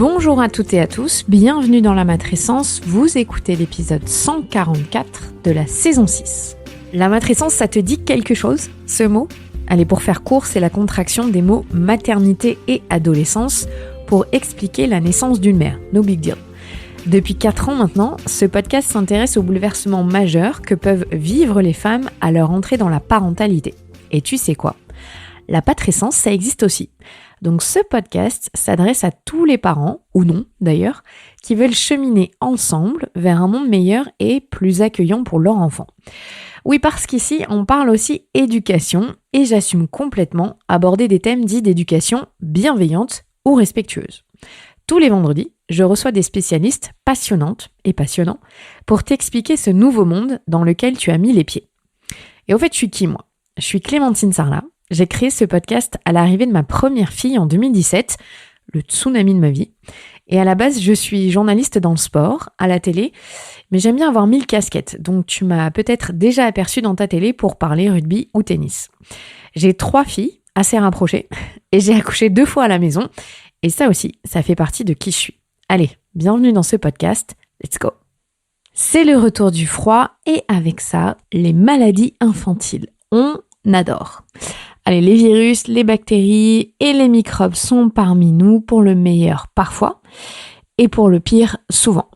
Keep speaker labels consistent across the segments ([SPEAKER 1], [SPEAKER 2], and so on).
[SPEAKER 1] Bonjour à toutes et à tous, bienvenue dans la matrescence, vous écoutez l'épisode 144 de la saison 6. La matrescence, ça te dit quelque chose, ce mot ? Allez, pour faire court, c'est la contraction des mots maternité et adolescence pour expliquer la naissance d'une mère, no big deal. Depuis 4 ans maintenant, ce podcast s'intéresse aux bouleversements majeurs que peuvent vivre les femmes à leur entrée dans la parentalité. Et tu sais quoi ? La patrescence, ça existe aussi. Donc ce podcast s'adresse à tous les parents, ou non d'ailleurs, qui veulent cheminer ensemble vers un monde meilleur et plus accueillant pour leur enfant. Oui, parce qu'ici, on parle aussi éducation et j'assume complètement aborder des thèmes dits d'éducation bienveillante ou respectueuse. Tous les vendredis, je reçois des spécialistes passionnantes et passionnants pour t'expliquer ce nouveau monde dans lequel tu as mis les pieds. Et au fait, je suis qui moi ? Je suis Clémentine Sarlat. J'ai créé ce podcast à l'arrivée de ma première fille en 2017, le tsunami de ma vie. Et à la base, je suis journaliste dans le sport, à la télé, mais j'aime bien avoir 1000 casquettes, donc tu m'as peut-être déjà aperçue dans ta télé pour parler rugby ou tennis. J'ai 3 filles, assez rapprochées, et j'ai accouché 2 fois à la maison, et ça aussi, ça fait partie de qui je suis. Allez, bienvenue dans ce podcast, let's go. C'est le retour du froid, et avec ça, les maladies infantiles. On adore. Allez, les virus, les bactéries et les microbes sont parmi nous pour le meilleur parfois et pour le pire souvent.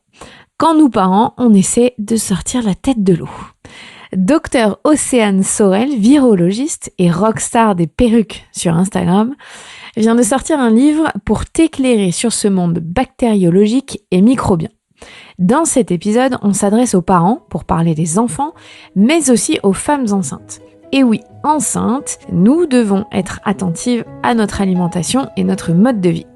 [SPEAKER 1] Quand nous parents, on essaie de sortir la tête de l'eau. Docteur Océane Sorel, virologiste et rockstar des perruques sur Instagram, vient de sortir un livre pour t'éclairer sur ce monde bactériologique et microbien. Dans cet épisode, on s'adresse aux parents pour parler des enfants, mais aussi aux femmes enceintes. Et oui, enceintes, nous devons être attentives à notre alimentation et notre mode de vie.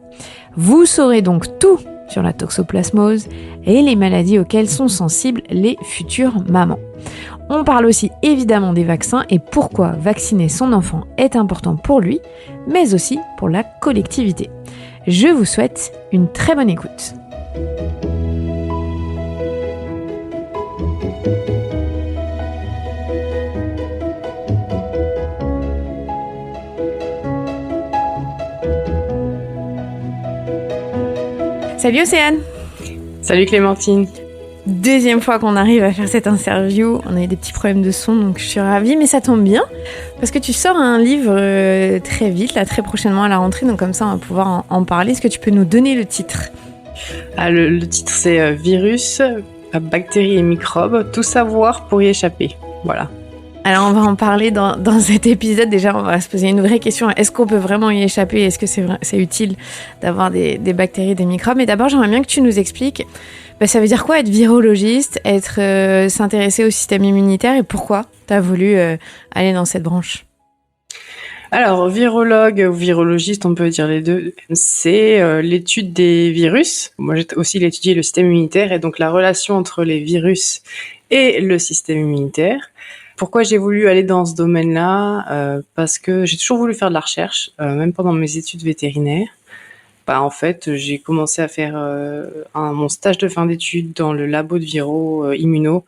[SPEAKER 1] Vous saurez donc tout sur la toxoplasmose et les maladies auxquelles sont sensibles les futures mamans. On parle aussi évidemment des vaccins et pourquoi vacciner son enfant est important pour lui, mais aussi pour la collectivité. Je vous souhaite une très bonne écoute. Salut Océane.
[SPEAKER 2] Salut Clémentine.
[SPEAKER 1] Deuxième fois qu'on arrive à faire cette interview, on a eu des petits problèmes de son donc je suis ravie, mais ça tombe bien parce que tu sors un livre très vite, là très prochainement à la rentrée, donc comme ça on va pouvoir en parler. Est-ce que tu peux nous donner le titre ?
[SPEAKER 2] Le titre c'est Virus, bactéries et microbes, tout savoir pour y échapper. Voilà.
[SPEAKER 1] Alors on va en parler dans cet épisode. Déjà on va se poser une vraie question, est-ce qu'on peut vraiment y échapper ? Est-ce que c'est utile d'avoir des bactéries, des microbes ? Mais d'abord j'aimerais bien que tu nous expliques, ça veut dire quoi être virologiste, s'intéresser au système immunitaire et pourquoi tu as voulu aller dans cette branche ?
[SPEAKER 2] Alors virologue ou virologiste, on peut dire les deux, c'est l'étude des virus. Moi j'ai aussi étudié le système immunitaire et donc la relation entre les virus et le système immunitaire. Pourquoi j'ai voulu aller dans ce domaine-là ? Parce que j'ai toujours voulu faire de la recherche, même pendant mes études vétérinaires. En fait, j'ai commencé à faire mon stage de fin d'études dans le labo de viro immuno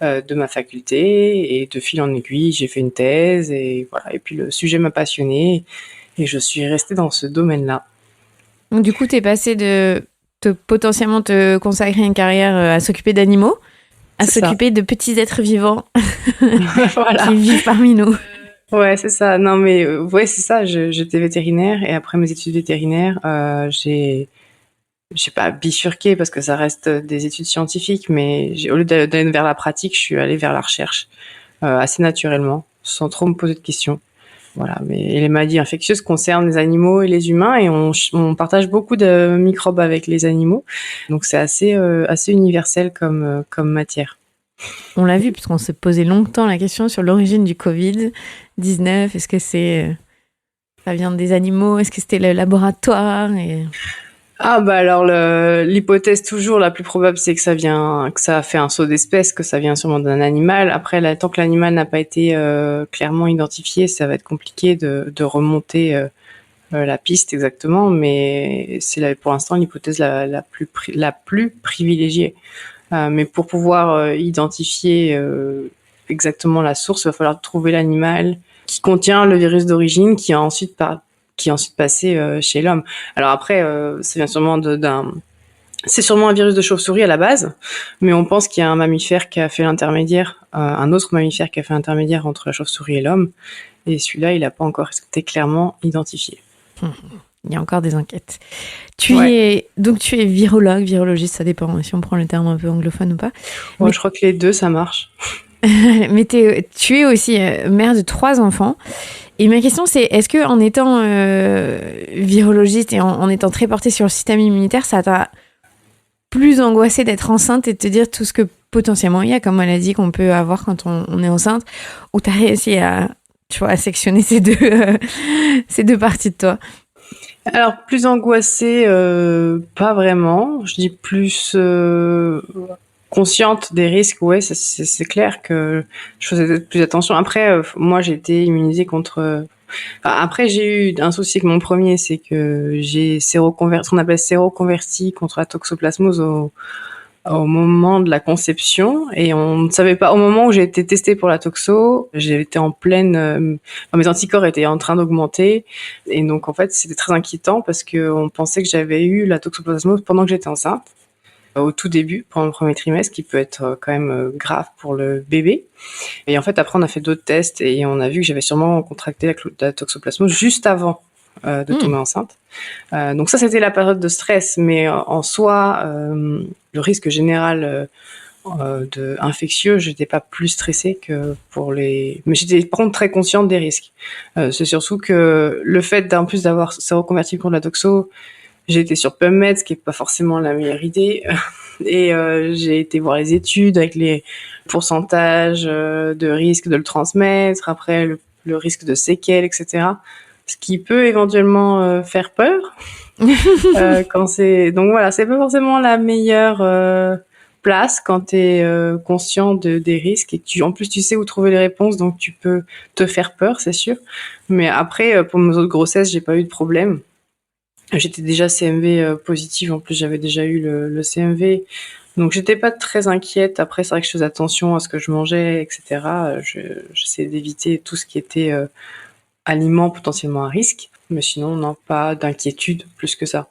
[SPEAKER 2] de ma faculté. Et de fil en aiguille, j'ai fait une thèse. Et voilà. Et puis le sujet m'a passionnée et je suis restée dans ce domaine-là.
[SPEAKER 1] Donc du coup, tu es passée de potentiellement te consacrer une carrière à s'occuper d'animaux, à s'occuper de petits êtres vivants voilà. Qui vivent parmi nous.
[SPEAKER 2] Ouais, c'est ça. Non, mais ouais, c'est ça. J'étais vétérinaire et après mes études vétérinaires, j'ai pas bifurqué parce que ça reste des études scientifiques, mais au lieu d'aller vers la pratique, je suis allée vers la recherche assez naturellement, sans trop me poser de questions. Voilà. Mais les maladies infectieuses concernent les animaux et les humains et on partage beaucoup de microbes avec les animaux, donc c'est assez universel comme matière.
[SPEAKER 1] On l'a vu, puisqu'on s'est posé longtemps la question sur l'origine du Covid-19. Est-ce que ça vient des animaux ? Est-ce que c'était le laboratoire
[SPEAKER 2] Alors l'hypothèse toujours la plus probable, c'est que ça a fait un saut d'espèce, que ça vient sûrement d'un animal. Après, tant que l'animal n'a pas été clairement identifié, ça va être compliqué de remonter la piste exactement. Mais c'est pour l'instant l'hypothèse la plus privilégiée. Mais pour pouvoir identifier exactement la source, il va falloir trouver l'animal qui contient le virus d'origine, qui a ensuite qui est ensuite passé chez l'homme. Alors après, ça vient sûrement c'est sûrement un virus de chauve-souris à la base, mais on pense qu'il y a un mammifère qui a fait l'intermédiaire, un autre mammifère qui a fait l'intermédiaire entre la chauve-souris et l'homme, et celui-là, il n'a pas encore été clairement identifié.
[SPEAKER 1] Il y a encore des enquêtes. Tu es virologue, virologiste, ça dépend si on prend le terme un peu anglophone ou pas.
[SPEAKER 2] Je crois que les deux, ça marche.
[SPEAKER 1] Mais tu es aussi mère de 3 enfants. Et ma question, c'est est-ce que en étant virologiste et en étant très portée sur le système immunitaire, ça t'a plus angoissé d'être enceinte et de te dire tout ce que potentiellement il y a comme maladie qu'on peut avoir quand on est enceinte, ou t'as réussi à sectionner ces deux parties de toi?
[SPEAKER 2] Alors, plus angoissée, pas vraiment. Je dis plus consciente des risques. Ouais, c'est clair que je faisais plus attention. Après, moi, j'ai été immunisée contre... après, j'ai eu un souci avec mon premier, c'est que j'ai ce qu'on appelle séroconverti contre la toxoplasmose au moment de la conception, et on ne savait pas, au moment où j'ai été testée pour la toxo, j'étais en pleine, mes anticorps étaient en train d'augmenter, et donc en fait c'était très inquiétant parce que on pensait que j'avais eu la toxoplasmose pendant que j'étais enceinte, au tout début, pendant le premier trimestre, qui peut être quand même grave pour le bébé. Et en fait après on a fait d'autres tests et on a vu que j'avais sûrement contracté la toxoplasmose juste avant de tomber enceinte. Donc ça, c'était la période de stress, mais en soi, le risque général de infectieux, j'étais pas plus stressée que pour les... Mais j'étais par contre très consciente des risques. C'est surtout que le fait en plus d'avoir séroconverti contre la toxo, j'ai été sur PubMed, ce qui est pas forcément la meilleure idée. Et j'ai été voir les études avec les pourcentages de risque de le transmettre, après le risque de séquelles, etc. Ce qui peut éventuellement faire peur. Donc voilà, c'est pas forcément la meilleure place quand tu es conscient des risques, et en plus tu sais où trouver les réponses, donc tu peux te faire peur, c'est sûr. Mais après, pour mes autres grossesses, j'ai pas eu de problème. J'étais déjà CMV positive, en plus j'avais déjà eu le CMV, donc j'étais pas très inquiète. Après, c'est vrai que je faisais attention à ce que je mangeais, etc. J'essayais d'éviter tout ce qui était aliments potentiellement à risque, mais sinon, non, pas d'inquiétude plus que ça.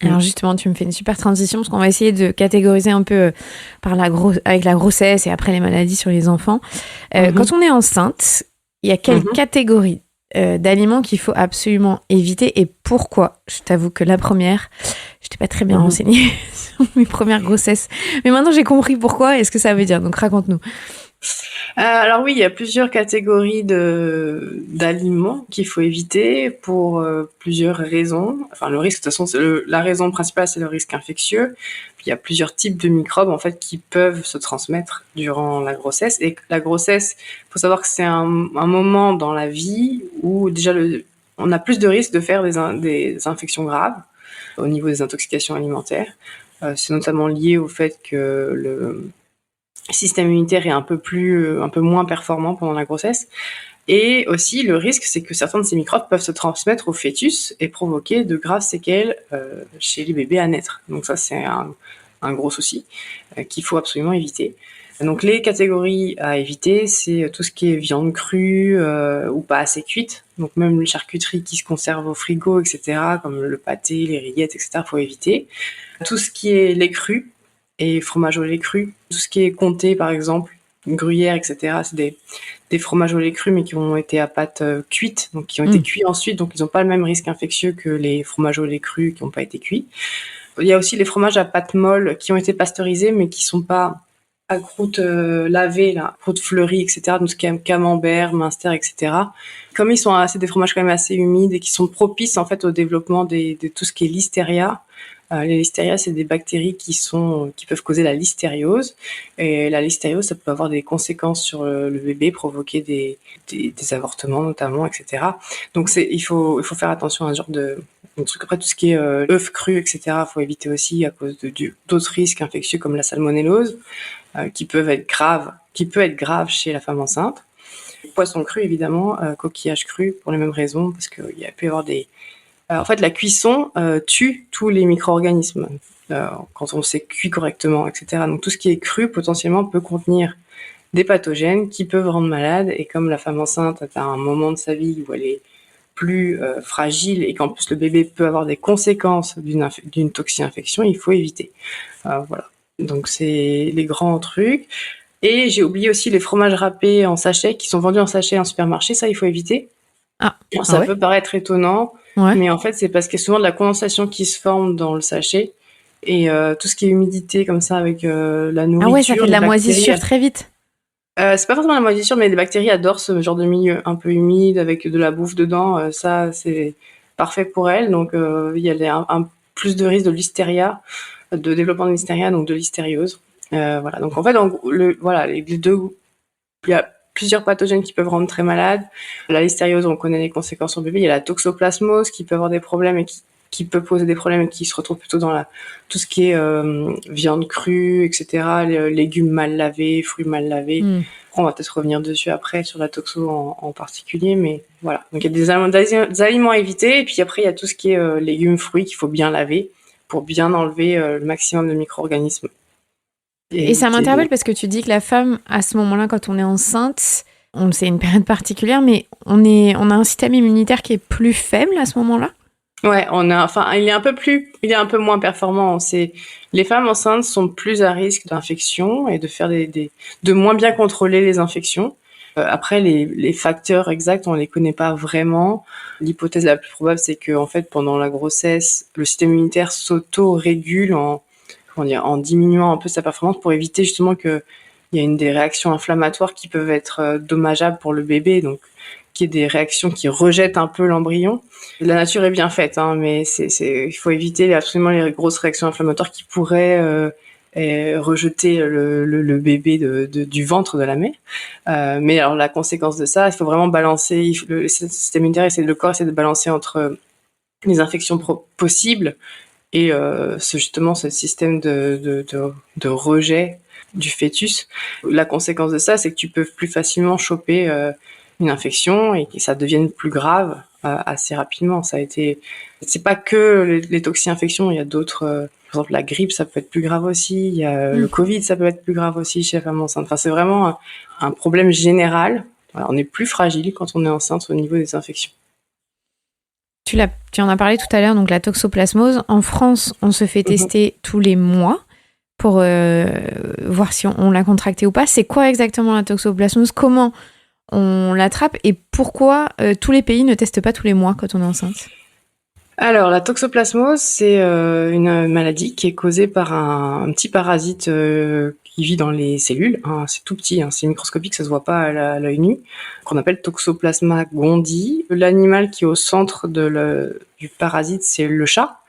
[SPEAKER 1] Alors justement, tu me fais une super transition parce qu'on va essayer de catégoriser un peu avec la grossesse et après les maladies sur les enfants. Quand on est enceinte, il y a quelle catégorie d'aliments qu'il faut absolument éviter et pourquoi? Je t'avoue que la première, je n'étais pas très bien renseignée sur mes premières grossesses. Mais maintenant, j'ai compris pourquoi et ce que ça veut dire. Donc, raconte-nous.
[SPEAKER 2] Alors oui, il y a plusieurs catégories d'aliments qu'il faut éviter pour plusieurs raisons. Enfin, le risque, de toute façon, la raison principale, c'est le risque infectieux. Puis il y a plusieurs types de microbes en fait qui peuvent se transmettre durant la grossesse. Et la grossesse, faut savoir que c'est un moment dans la vie où déjà on a plus de risques de faire des infections graves au niveau des intoxications alimentaires. C'est notamment lié au fait que le système immunitaire est un peu moins performant pendant la grossesse. Et aussi, le risque, c'est que certains de ces microbes peuvent se transmettre au fœtus et provoquer de graves séquelles chez les bébés à naître. Donc ça, c'est un gros souci qu'il faut absolument éviter. Donc les catégories à éviter, c'est tout ce qui est viande crue ou pas assez cuite. Donc même les charcuteries qui se conservent au frigo, etc., comme le pâté, les rillettes, etc., faut éviter. Tout ce qui est lait cru et fromage au lait cru, tout ce qui est comté par exemple, gruyère, etc., c'est des fromages au lait cru mais qui ont été à pâte cuite, donc qui ont été cuits ensuite, donc ils n'ont pas le même risque infectieux que les fromages au lait cru qui n'ont pas été cuits. Il y a aussi les fromages à pâte molle qui ont été pasteurisés mais qui sont pas à croûte lavée, là, croûte fleurie, etc., donc ce qui est camembert, minster, etc. Comme c'est des fromages quand même assez humides et qui sont propices en fait au développement de tout ce qui est listeria. Les listérias, c'est des bactéries qui peuvent causer la listériose. Et la listériose, ça peut avoir des conséquences sur le bébé, provoquer des avortements notamment, etc. Donc il faut faire attention à ce genre de trucs. Après, tout ce qui est œufs crus, etc., faut éviter aussi à cause d'autres risques infectieux comme la salmonellose, qui peut être grave chez la femme enceinte. Poisson cru, évidemment, coquillage cru pour les mêmes raisons, parce qu'il peut y avoir en fait, la cuisson tue tous les micro-organismes quand on s'est cuit correctement, etc. Donc tout ce qui est cru, potentiellement, peut contenir des pathogènes qui peuvent rendre malade. Et comme la femme enceinte est à un moment de sa vie où elle est plus fragile et qu'en plus le bébé peut avoir des conséquences d'une toxi-infection, il faut éviter. Voilà. Donc c'est les grands trucs. Et j'ai oublié aussi les fromages râpés en sachet qui sont vendus en sachet en supermarché, ça il faut éviter. Ça peut paraître étonnant, mais en fait c'est parce qu'il y a souvent de la condensation qui se forme dans le sachet et tout ce qui est humidité comme ça avec la nourriture.
[SPEAKER 1] Ah ouais, ça fait de la moisissure très vite.
[SPEAKER 2] C'est pas forcément la moisissure, mais les bactéries adorent ce genre de milieu un peu humide avec de la bouffe dedans. Ça c'est parfait pour elles. Donc il y a un plus de risque de listeria, de développement de listeria, donc de listériose. Voilà. Donc en fait, les deux, il y a plusieurs pathogènes qui peuvent rendre très malade. La listériose, on connaît les conséquences sur le bébé. Il y a la toxoplasmose qui peut avoir des problèmes et qui peut poser des problèmes et qui se retrouve plutôt dans tout ce qui est viande crue, etc., légumes mal lavés, fruits mal lavés. On va peut-être revenir dessus après sur la toxo en particulier, mais voilà. Donc il y a des aliments à éviter et puis après il y a tout ce qui est légumes, fruits qu'il faut bien laver pour bien enlever le maximum de micro-organismes.
[SPEAKER 1] Et ça m'interpelle parce que tu dis que la femme, à ce moment-là, quand on est enceinte, c'est une période particulière, mais on a un système immunitaire qui est plus faible à ce moment-là.
[SPEAKER 2] Ouais, il est un peu moins performant. Les femmes enceintes sont plus à risque d'infection et de faire de moins bien contrôler les infections. Après, les facteurs exacts, on les connaît pas vraiment. L'hypothèse la plus probable, c'est que, en fait, pendant la grossesse, le système immunitaire s'auto-régule en diminuant un peu sa performance pour éviter justement qu'il y ait des réactions inflammatoires qui peuvent être dommageables pour le bébé, donc qu'il y ait des réactions qui rejettent un peu l'embryon. La nature est bien faite, hein, mais il faut éviter absolument les grosses réactions inflammatoires qui pourraient rejeter le bébé du ventre de la mère. Mais alors la conséquence de ça, il faut vraiment balancer, le système immunitaire le corps essaie de balancer entre les infections possibles et justement ce système de rejet du fœtus. La conséquence de ça, c'est que tu peux plus facilement choper une infection et que ça devienne plus grave assez rapidement. C'est pas que les toxi-infections, il y a d'autres, par exemple la grippe, ça peut être plus grave aussi, il y a le Covid, ça peut être plus grave aussi chez la femme enceinte. Enfin, c'est vraiment un problème général. Voilà, on est plus fragile quand on est enceinte au niveau des infections.
[SPEAKER 1] Tu en as parlé tout à l'heure, donc la toxoplasmose. En France, on se fait tester tous les mois pour voir si on l'a contracté ou pas. C'est quoi exactement la toxoplasmose ? Comment on l'attrape et pourquoi tous les pays ne testent pas tous les mois quand on est enceinte ?
[SPEAKER 2] Alors, la toxoplasmose, c'est une maladie qui est causée par un petit parasite qui vit dans les cellules. Hein, c'est tout petit, hein, c'est microscopique, ça se voit pas à l'œil nu, qu'on appelle Toxoplasma gondii. L'animal qui est au centre du parasite, c'est le chat.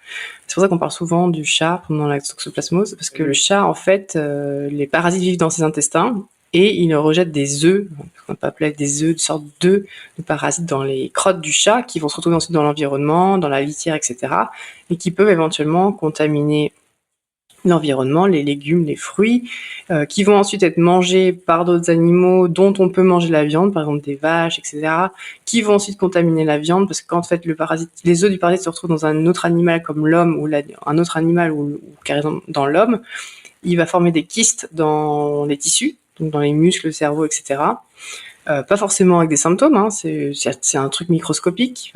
[SPEAKER 2] C'est pour ça qu'on parle souvent du chat pendant la toxoplasmose, parce que le chat, en fait, les parasites vivent dans ses intestins et il rejette des œufs, qu'on peut appeler des œufs, une sorte d'œufs de parasites dans les crottes du chat qui vont se retrouver ensuite dans l'environnement, dans la litière, etc. et qui peuvent éventuellement contaminer l'environnement, les légumes, les fruits, qui vont ensuite être mangés par d'autres animaux dont on peut manger la viande, par exemple des vaches, etc., qui vont ensuite contaminer la viande parce que quand en fait les œufs du parasite se retrouvent dans un autre animal comme l'homme ou un autre animal ou carrément dans l'homme, il va former des kystes dans les tissus, donc dans les muscles, le cerveau, etc. Pas forcément avec des symptômes, hein, c'est un truc microscopique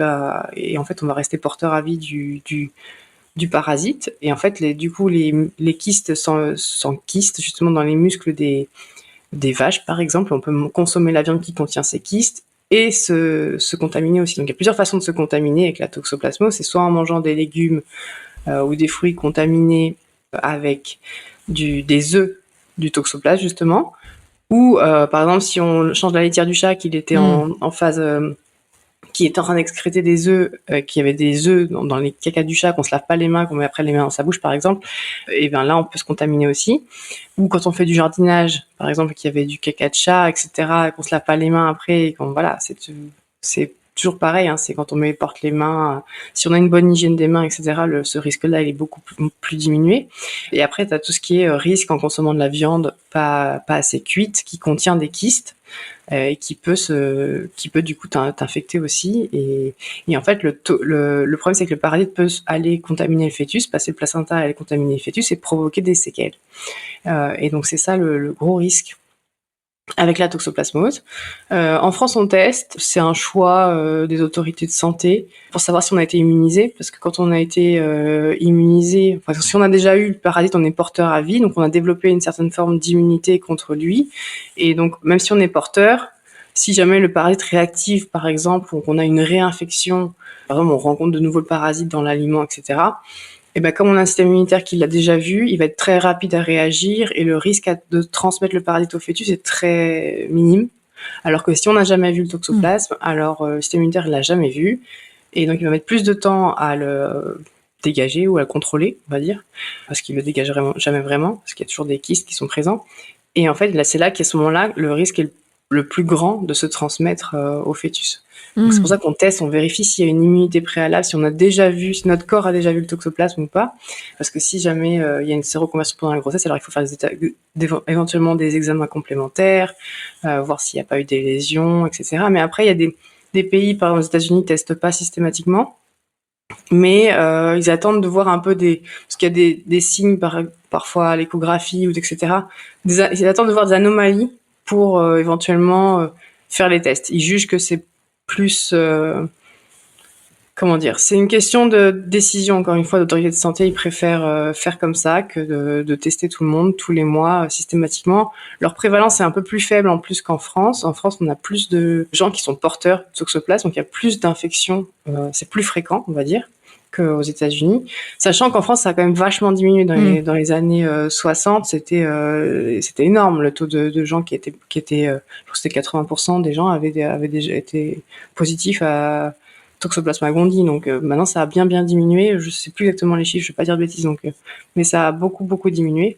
[SPEAKER 2] et en fait on va rester porteur à vie du parasite et en fait les kystes s'enkystent justement dans les muscles des vaches par exemple. On peut consommer la viande qui contient ces kystes et se contaminer aussi. Donc il y a plusieurs façons de se contaminer avec la toxoplasmose, c'est soit en mangeant des légumes ou des fruits contaminés avec des œufs du toxoplasme justement, ou par exemple si on change la litière du chat qu'il était en phase qui est en train d'excréter des œufs, qu'il y avait des œufs dans les cacas du chat, qu'on se lave pas les mains, qu'on met après les mains dans sa bouche par exemple, et bien là on peut se contaminer aussi. Ou quand on fait du jardinage, par exemple, qu'il y avait du caca de chat, etc., et qu'on se lave pas les mains après, et voilà, c'est toujours pareil, hein, c'est quand on porte les mains, si on a une bonne hygiène des mains, etc., ce risque-là, il est beaucoup plus diminué. Et après, tu as tout ce qui est risque en consommant de la viande pas assez cuite, qui contient des kystes, et qui peut du coup t'infecter aussi. Et en fait, le problème, c'est que le parasite peut aller contaminer le fœtus, passer le placenta, aller contaminer le fœtus et provoquer des séquelles. Et donc, c'est ça le gros risque. avec la toxoplasmose. En France, on teste. C'est un choix des autorités de santé pour savoir si on a été immunisé, parce que quand on a été immunisé, enfin, si on a déjà eu le parasite, on est porteur à vie, donc on a développé une certaine forme d'immunité contre lui. Et donc, même si on est porteur, si jamais le parasite réactive, par exemple, ou qu'on a une réinfection, par exemple, on rencontre de nouveau le parasite dans l'aliment, etc., et ben, comme on a un système immunitaire qui l'a déjà vu, il va être très rapide à réagir et le risque de transmettre le parasite au fœtus est très minime. Alors que si on n'a jamais vu le toxoplasme, alors le système immunitaire ne l'a jamais vu. Et donc, il va mettre plus de temps à le dégager ou à le contrôler, on va dire, parce qu'il ne le dégage jamais vraiment, parce qu'il y a toujours des kystes qui sont présents. Et en fait, là, c'est là qu'à ce moment-là, le risque est le plus grand de se transmettre au fœtus. Donc, c'est pour ça qu'on teste, on vérifie s'il y a une immunité préalable, si on a déjà vu, si notre corps a déjà vu le toxoplasme ou pas. Parce que si jamais il y a une séroconversion pendant la grossesse, alors il faut faire éventuellement des examens complémentaires, voir s'il n'y a pas eu des lésions, etc. Mais après, il y a des pays, par exemple aux États-Unis, ne testent pas systématiquement. Mais ils attendent de voir un peu parce qu'il y a des signes parfois à l'échographie ou etc. Ils attendent de voir des anomalies pour éventuellement faire les tests. Ils jugent que c'est plus comment dire, c'est une question de décision, encore une fois, d'autorité de santé. Ils préfèrent faire comme ça que de tester tout le monde tous les mois systématiquement. Leur prévalence est un peu plus faible en plus qu'en France. En France, on a plus de gens qui sont porteurs de toxoplasme, donc il y a plus d'infections. C'est plus fréquent, on va dire, qu'aux États-Unis. Sachant qu'en France, ça a quand même vachement diminué dans les années 60. C'était énorme le taux de gens qui étaient je crois que c'était 80% des gens avaient déjà été positifs à Toxoplasma gondii. Donc maintenant, ça a bien diminué. Je sais plus exactement les chiffres, je vais pas dire de bêtises. Donc, mais ça a beaucoup diminué.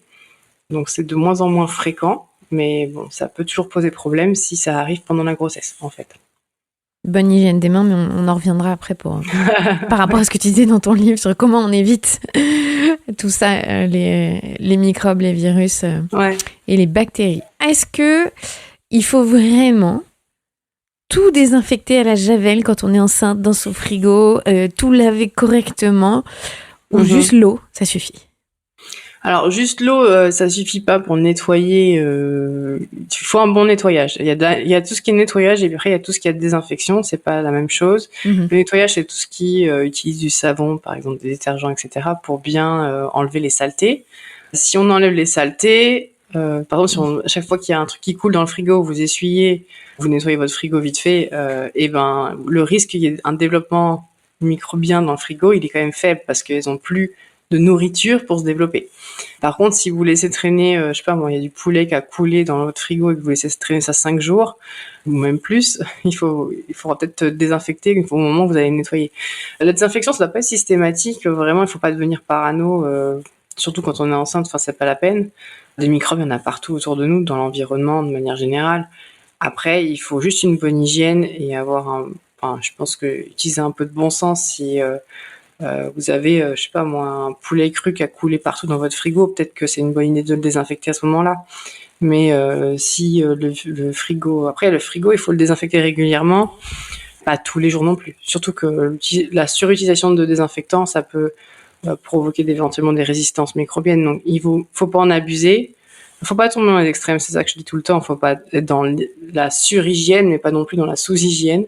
[SPEAKER 2] Donc c'est de moins en moins fréquent. Mais bon, ça peut toujours poser problème si ça arrive pendant la grossesse, en fait.
[SPEAKER 1] Bonne hygiène des mains, mais on en reviendra après par rapport à ce que tu disais dans ton livre sur comment on évite tout ça, les microbes, les virus et les bactéries. Est-ce que il faut vraiment tout désinfecter à la javel quand on est enceinte dans son frigo, tout laver correctement, ou juste l'eau, ça suffit?
[SPEAKER 2] Alors juste l'eau, ça suffit pas pour nettoyer. Il faut un bon nettoyage. Il y a tout ce qui est nettoyage et puis après il y a tout ce qui est désinfection. C'est pas la même chose. Le nettoyage, c'est tout ce qui utilise du savon, par exemple des détergents, etc., pour bien enlever les saletés. Si on enlève les saletés, par exemple, chaque fois qu'il y a un truc qui coule dans le frigo, vous essuyez, vous nettoyez votre frigo vite fait, et ben le risque qu'il y ait un développement microbien dans le frigo, il est quand même faible parce qu'ils ont plus de nourriture pour se développer. Par contre, si vous laissez traîner, je sais pas moi, il y a du poulet qui a coulé dans votre frigo et que vous laissez traîner ça 5 jours, ou même plus, il faudra peut-être désinfecter au moment où vous allez nettoyer. La désinfection, ça doit pas être systématique, vraiment, il faut pas devenir parano, surtout quand on est enceinte, enfin, c'est pas la peine. Des microbes, il y en a partout autour de nous, dans l'environnement, de manière générale. Après, il faut juste une bonne hygiène et je pense que utiliser un peu de bon sens si, vous avez, je sais pas moi, un poulet cru qui a coulé partout dans votre frigo, peut-être que c'est une bonne idée de le désinfecter à ce moment-là. Mais si le frigo, après le frigo, il faut le désinfecter régulièrement, pas tous les jours non plus. Surtout que la surutilisation de désinfectants, ça peut provoquer éventuellement des résistances microbiennes. Donc il faut pas en abuser. Il faut pas tomber dans les extrêmes, c'est ça que je dis tout le temps. Il faut pas être dans la surhygiène, mais pas non plus dans la sous-hygiène.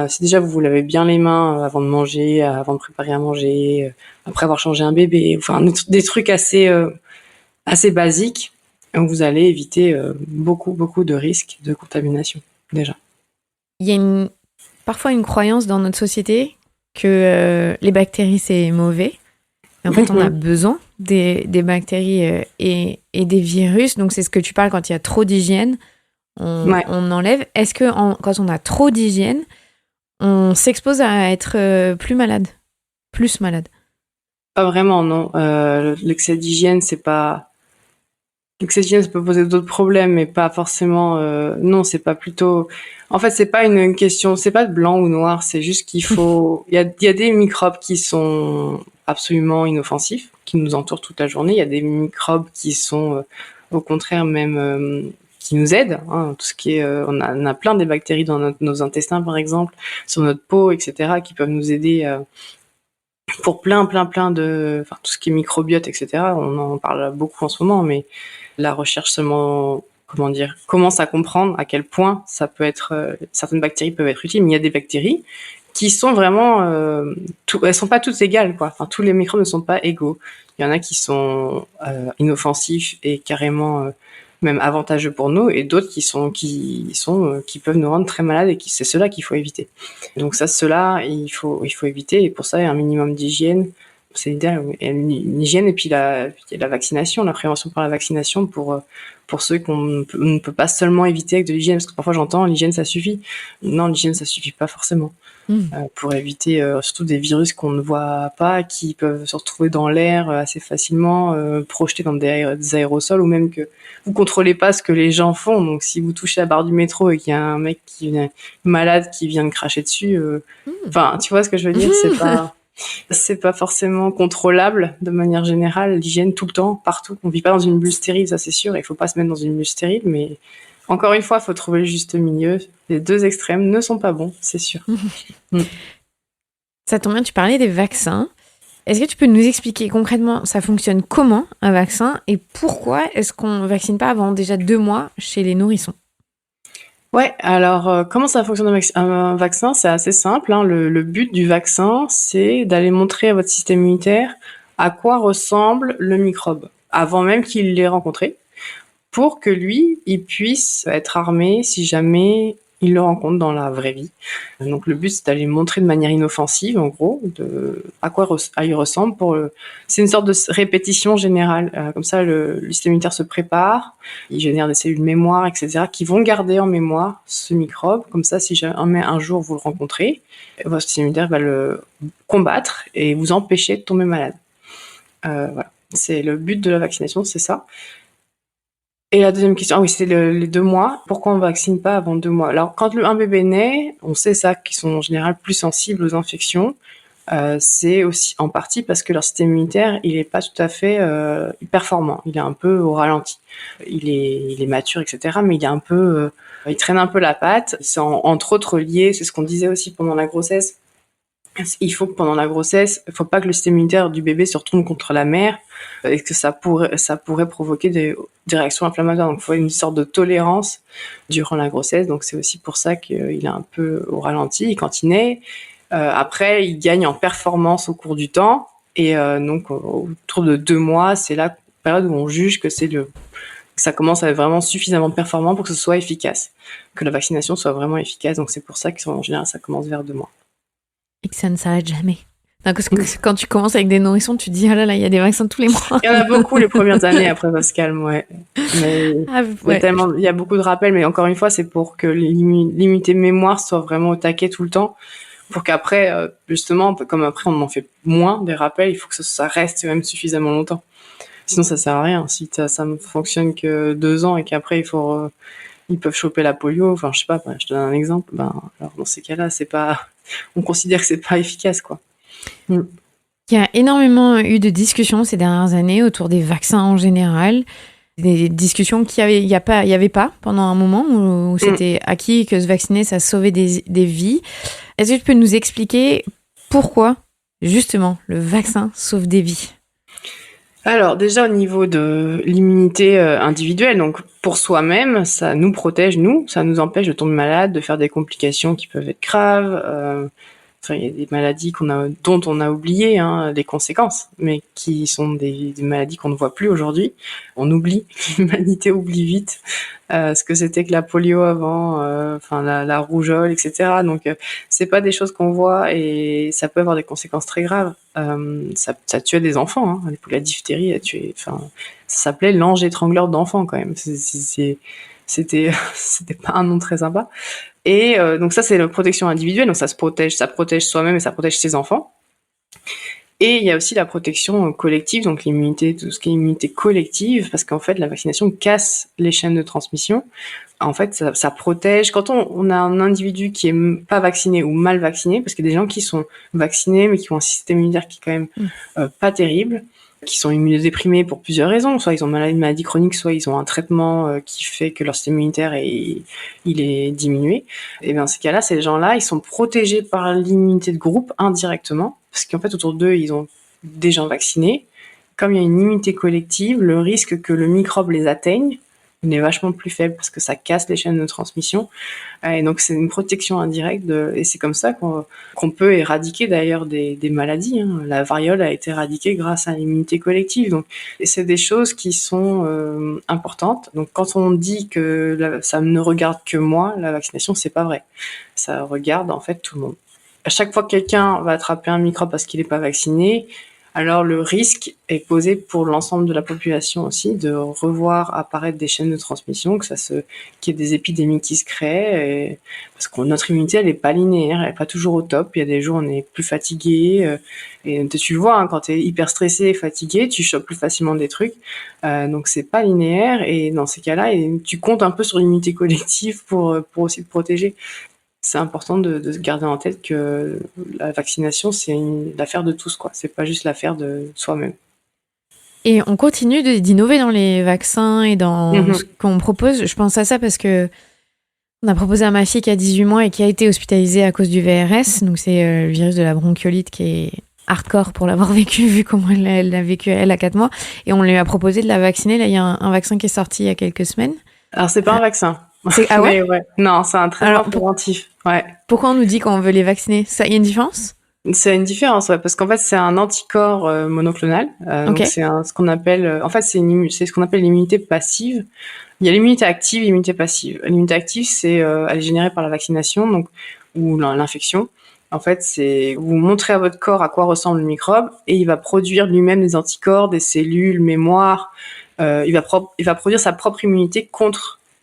[SPEAKER 2] Si déjà vous lavez bien les mains avant de manger, avant de préparer à manger, après avoir changé un bébé, enfin des trucs assez basiques, vous allez éviter beaucoup de risques de contamination déjà.
[SPEAKER 1] Il y a parfois une croyance dans notre société que les bactéries c'est mauvais. Et en fait, on a besoin des bactéries et des virus. Donc c'est ce que tu parles quand il y a trop d'hygiène, on enlève. Est-ce que quand on a trop d'hygiène, on s'expose à être plus malade?
[SPEAKER 2] Pas vraiment, non. L'excès d'hygiène, L'excès d'hygiène, ça peut poser d'autres problèmes, mais pas forcément. Non, c'est pas plutôt. En fait, c'est pas une question. C'est pas de blanc ou noir. C'est juste qu'il faut. Il y a des microbes qui sont absolument inoffensifs, qui nous entourent toute la journée. Il y a des microbes qui sont, au contraire, même qui nous aident. Hein, tout ce qui est, on a plein des bactéries dans nos intestins, par exemple, sur notre peau, etc., qui peuvent nous aider. Pour plein de, tout ce qui est microbiote, etc. On en parle beaucoup en ce moment, mais la recherche seulement commence à comprendre à quel point ça peut être, certaines bactéries peuvent être utiles. Mais il y a des bactéries qui sont vraiment, elles sont pas toutes égales, quoi. Enfin, tous les microbes ne sont pas égaux. Il y en a qui sont inoffensifs et carrément même avantageux pour nous, et d'autres qui peuvent nous rendre très malades, et c'est ceux-là qu'il faut éviter. Donc ça, ceux-là, il faut éviter, et pour ça, il y a un minimum d'hygiène. C'est l'idéal, une hygiène, et puis il y a la vaccination, la prévention par la vaccination pour ceux qu'on ne peut pas seulement éviter avec de l'hygiène, parce que parfois j'entends l'hygiène ça suffit. Non, l'hygiène ça suffit pas forcément. Pour éviter surtout des virus qu'on ne voit pas, qui peuvent se retrouver dans l'air assez facilement, projetés dans des aérosols, ou même que vous contrôlez pas ce que les gens font. Donc si vous touchez la barre du métro et qu'il y a un mec malade qui vient de cracher dessus, enfin tu vois ce que je veux dire, c'est pas forcément contrôlable de manière générale, l'hygiène tout le temps, partout. On vit pas dans une bulle stérile, ça c'est sûr, il faut pas se mettre dans une bulle stérile, mais encore une fois, il faut trouver le juste milieu. Les deux extrêmes ne sont pas bons, c'est sûr.
[SPEAKER 1] Ça tombe bien, tu parlais des vaccins. Est-ce que tu peux nous expliquer concrètement, ça fonctionne comment un vaccin, et pourquoi est-ce qu'on ne vaccine pas avant déjà 2 mois chez les nourrissons ?
[SPEAKER 2] Ouais, alors comment ça fonctionne un vaccin? C'est assez simple, hein. Le but du vaccin, c'est d'aller montrer à votre système immunitaire à quoi ressemble le microbe, avant même qu'il l'ait rencontré, pour que lui, il puisse être armé si jamais il le rencontre dans la vraie vie. Donc le but, c'est d'aller montrer de manière inoffensive, en gros, à quoi il ressemble. C'est une sorte de répétition générale. Comme ça, le système immunitaire se prépare, il génère des cellules mémoire, etc., qui vont garder en mémoire ce microbe. Comme ça, si jamais un jour vous le rencontrez, votre système immunitaire va le combattre et vous empêcher de tomber malade. Voilà. C'est le but de la vaccination, c'est ça. Et la deuxième question, oui, c'était les 2 mois. Pourquoi on ne vaccine pas avant 2 mois? Alors, quand un bébé naît, on sait ça, qu'ils sont en général plus sensibles aux infections. C'est aussi en partie parce que leur système immunitaire, il est pas tout à fait performant. Il est un peu au ralenti. Il est mature, etc. Mais il est un peu, il traîne un peu la patte. C'est entre autres lié, c'est ce qu'on disait aussi pendant la grossesse. Il faut que pendant la grossesse, il faut pas que le système immunitaire du bébé se retourne contre la mère, et que ça pourrait provoquer des réactions inflammatoires. Donc il faut une sorte de tolérance durant la grossesse. Donc c'est aussi pour ça qu'il est un peu au ralenti. Et quand il naît, après il gagne en performance au cours du temps. Et donc autour de 2 mois, c'est la période où on juge que ça commence à être vraiment suffisamment performant pour que ce soit efficace, que la vaccination soit vraiment efficace. Donc c'est pour ça qu'en général ça commence vers 2 mois.
[SPEAKER 1] Et que ça ne s'arrête jamais. Non, parce que quand tu commences avec des nourrissons, tu te dis, oh là là, il y a des vaccins tous les mois.
[SPEAKER 2] Il y en a beaucoup les premières années, après ça se calme, ouais. Mais ouais. Il y a beaucoup de rappels, mais encore une fois, c'est pour que l'immunité mémoire soit vraiment au taquet tout le temps, pour qu'après, justement, comme après on en fait moins des rappels, il faut que ça reste quand même suffisamment longtemps. Sinon ça sert à rien. Si ça ne fonctionne que 2 ans et qu'après ils peuvent choper la polio, enfin je sais pas, je te donne un exemple, alors dans ces cas-là, on considère que c'est pas efficace, quoi.
[SPEAKER 1] Il y a énormément eu de discussions ces dernières années autour des vaccins en général, des discussions qu'il y avait pas pendant un moment où c'était acquis que se vacciner ça sauvait des vies. Est-ce que tu peux nous expliquer pourquoi justement le vaccin sauve des vies?
[SPEAKER 2] Alors déjà au niveau de l'immunité individuelle, donc pour soi-même, ça nous protège, ça nous empêche de tomber malade, de faire des complications qui peuvent être graves. Enfin, il y a des maladies dont on a oublié les conséquences, mais qui sont des maladies qu'on ne voit plus aujourd'hui. On oublie, l'humanité oublie vite ce que c'était que la polio avant, la rougeole, etc. Donc c'est pas des choses qu'on voit, et ça peut avoir des conséquences très graves. Ça tuait des enfants, la diphtérie ça s'appelait l'ange étrangleur d'enfants quand même. C'était pas un nom très sympa. Et donc ça c'est la protection individuelle, donc ça protège soi-même et ça protège ses enfants. Et il y a aussi la protection collective, donc l'immunité, tout ce qui est immunité collective, parce qu'en fait la vaccination casse les chaînes de transmission. En fait ça protège quand on a un individu qui est pas vacciné ou mal vacciné, parce qu'il y a des gens qui sont vaccinés mais qui ont un système immunitaire qui est quand même pas terrible, qui sont immunodéprimés pour plusieurs raisons. Soit ils ont une maladie chronique, soit ils ont un traitement qui fait que leur système immunitaire il est diminué. Et bien, ces cas-là, ces gens-là, ils sont protégés par l'immunité de groupe indirectement, parce qu'en fait, autour d'eux, ils ont des gens vaccinés. Comme il y a une immunité collective, le risque que le microbe les atteigne il est vachement plus faible parce que ça casse les chaînes de transmission. Et donc, c'est une protection indirecte et c'est comme ça qu'on peut éradiquer d'ailleurs des maladies, hein. La variole a été éradiquée grâce à l'immunité collective. Donc, et c'est des choses qui sont importantes. Donc, quand on dit que ça ne regarde que moi, la vaccination, c'est pas vrai. Ça regarde en fait tout le monde. À chaque fois que quelqu'un va attraper un microbe parce qu'il n'est pas vacciné, alors le risque est posé pour l'ensemble de la population aussi de revoir apparaître des chaînes de transmission, qu'il y ait des épidémies qui se créent, parce que notre immunité elle est pas linéaire, elle est pas toujours au top. Il y a des jours où on est plus fatigué, et tu le vois, hein, quand tu es hyper stressé et fatigué, tu chopes plus facilement des trucs. Donc c'est pas linéaire, et dans ces cas-là, tu comptes un peu sur l'immunité collective pour aussi te protéger. C'est important de se garder en tête que la vaccination, c'est l'affaire de tous, quoi. C'est pas juste l'affaire de soi-même.
[SPEAKER 1] Et on continue d'innover dans les vaccins et dans ce qu'on propose. Je pense à ça parce que on a proposé à ma fille qui a 18 mois et qui a été hospitalisée à cause du VRS. Donc, c'est le virus de la bronchiolite qui est hardcore pour l'avoir vécu, vu comment elle l'a vécu, elle, à 4 mois. Et on lui a proposé de la vacciner. Là, il y a un vaccin qui est sorti il y a quelques semaines.
[SPEAKER 2] Alors, c'est pas un vaccin.
[SPEAKER 1] Ah ouais?
[SPEAKER 2] Ouais. Non, c'est un traitement préventif. Ouais.
[SPEAKER 1] Pourquoi on nous dit qu'on veut les vacciner? Il y a une différence?
[SPEAKER 2] C'est une différence, ouais, parce qu'en fait, c'est un anticorps monoclonal. Donc, c'est ce qu'on appelle, en fait, c'est ce qu'on appelle l'immunité passive. Il y a l'immunité active et l'immunité passive. L'immunité active, elle est générée par la vaccination, donc, ou l'infection. En fait, c'est vous montrez à votre corps à quoi ressemble le microbe et il va produire lui-même des anticorps, des cellules, mémoire. Il va produire sa propre immunité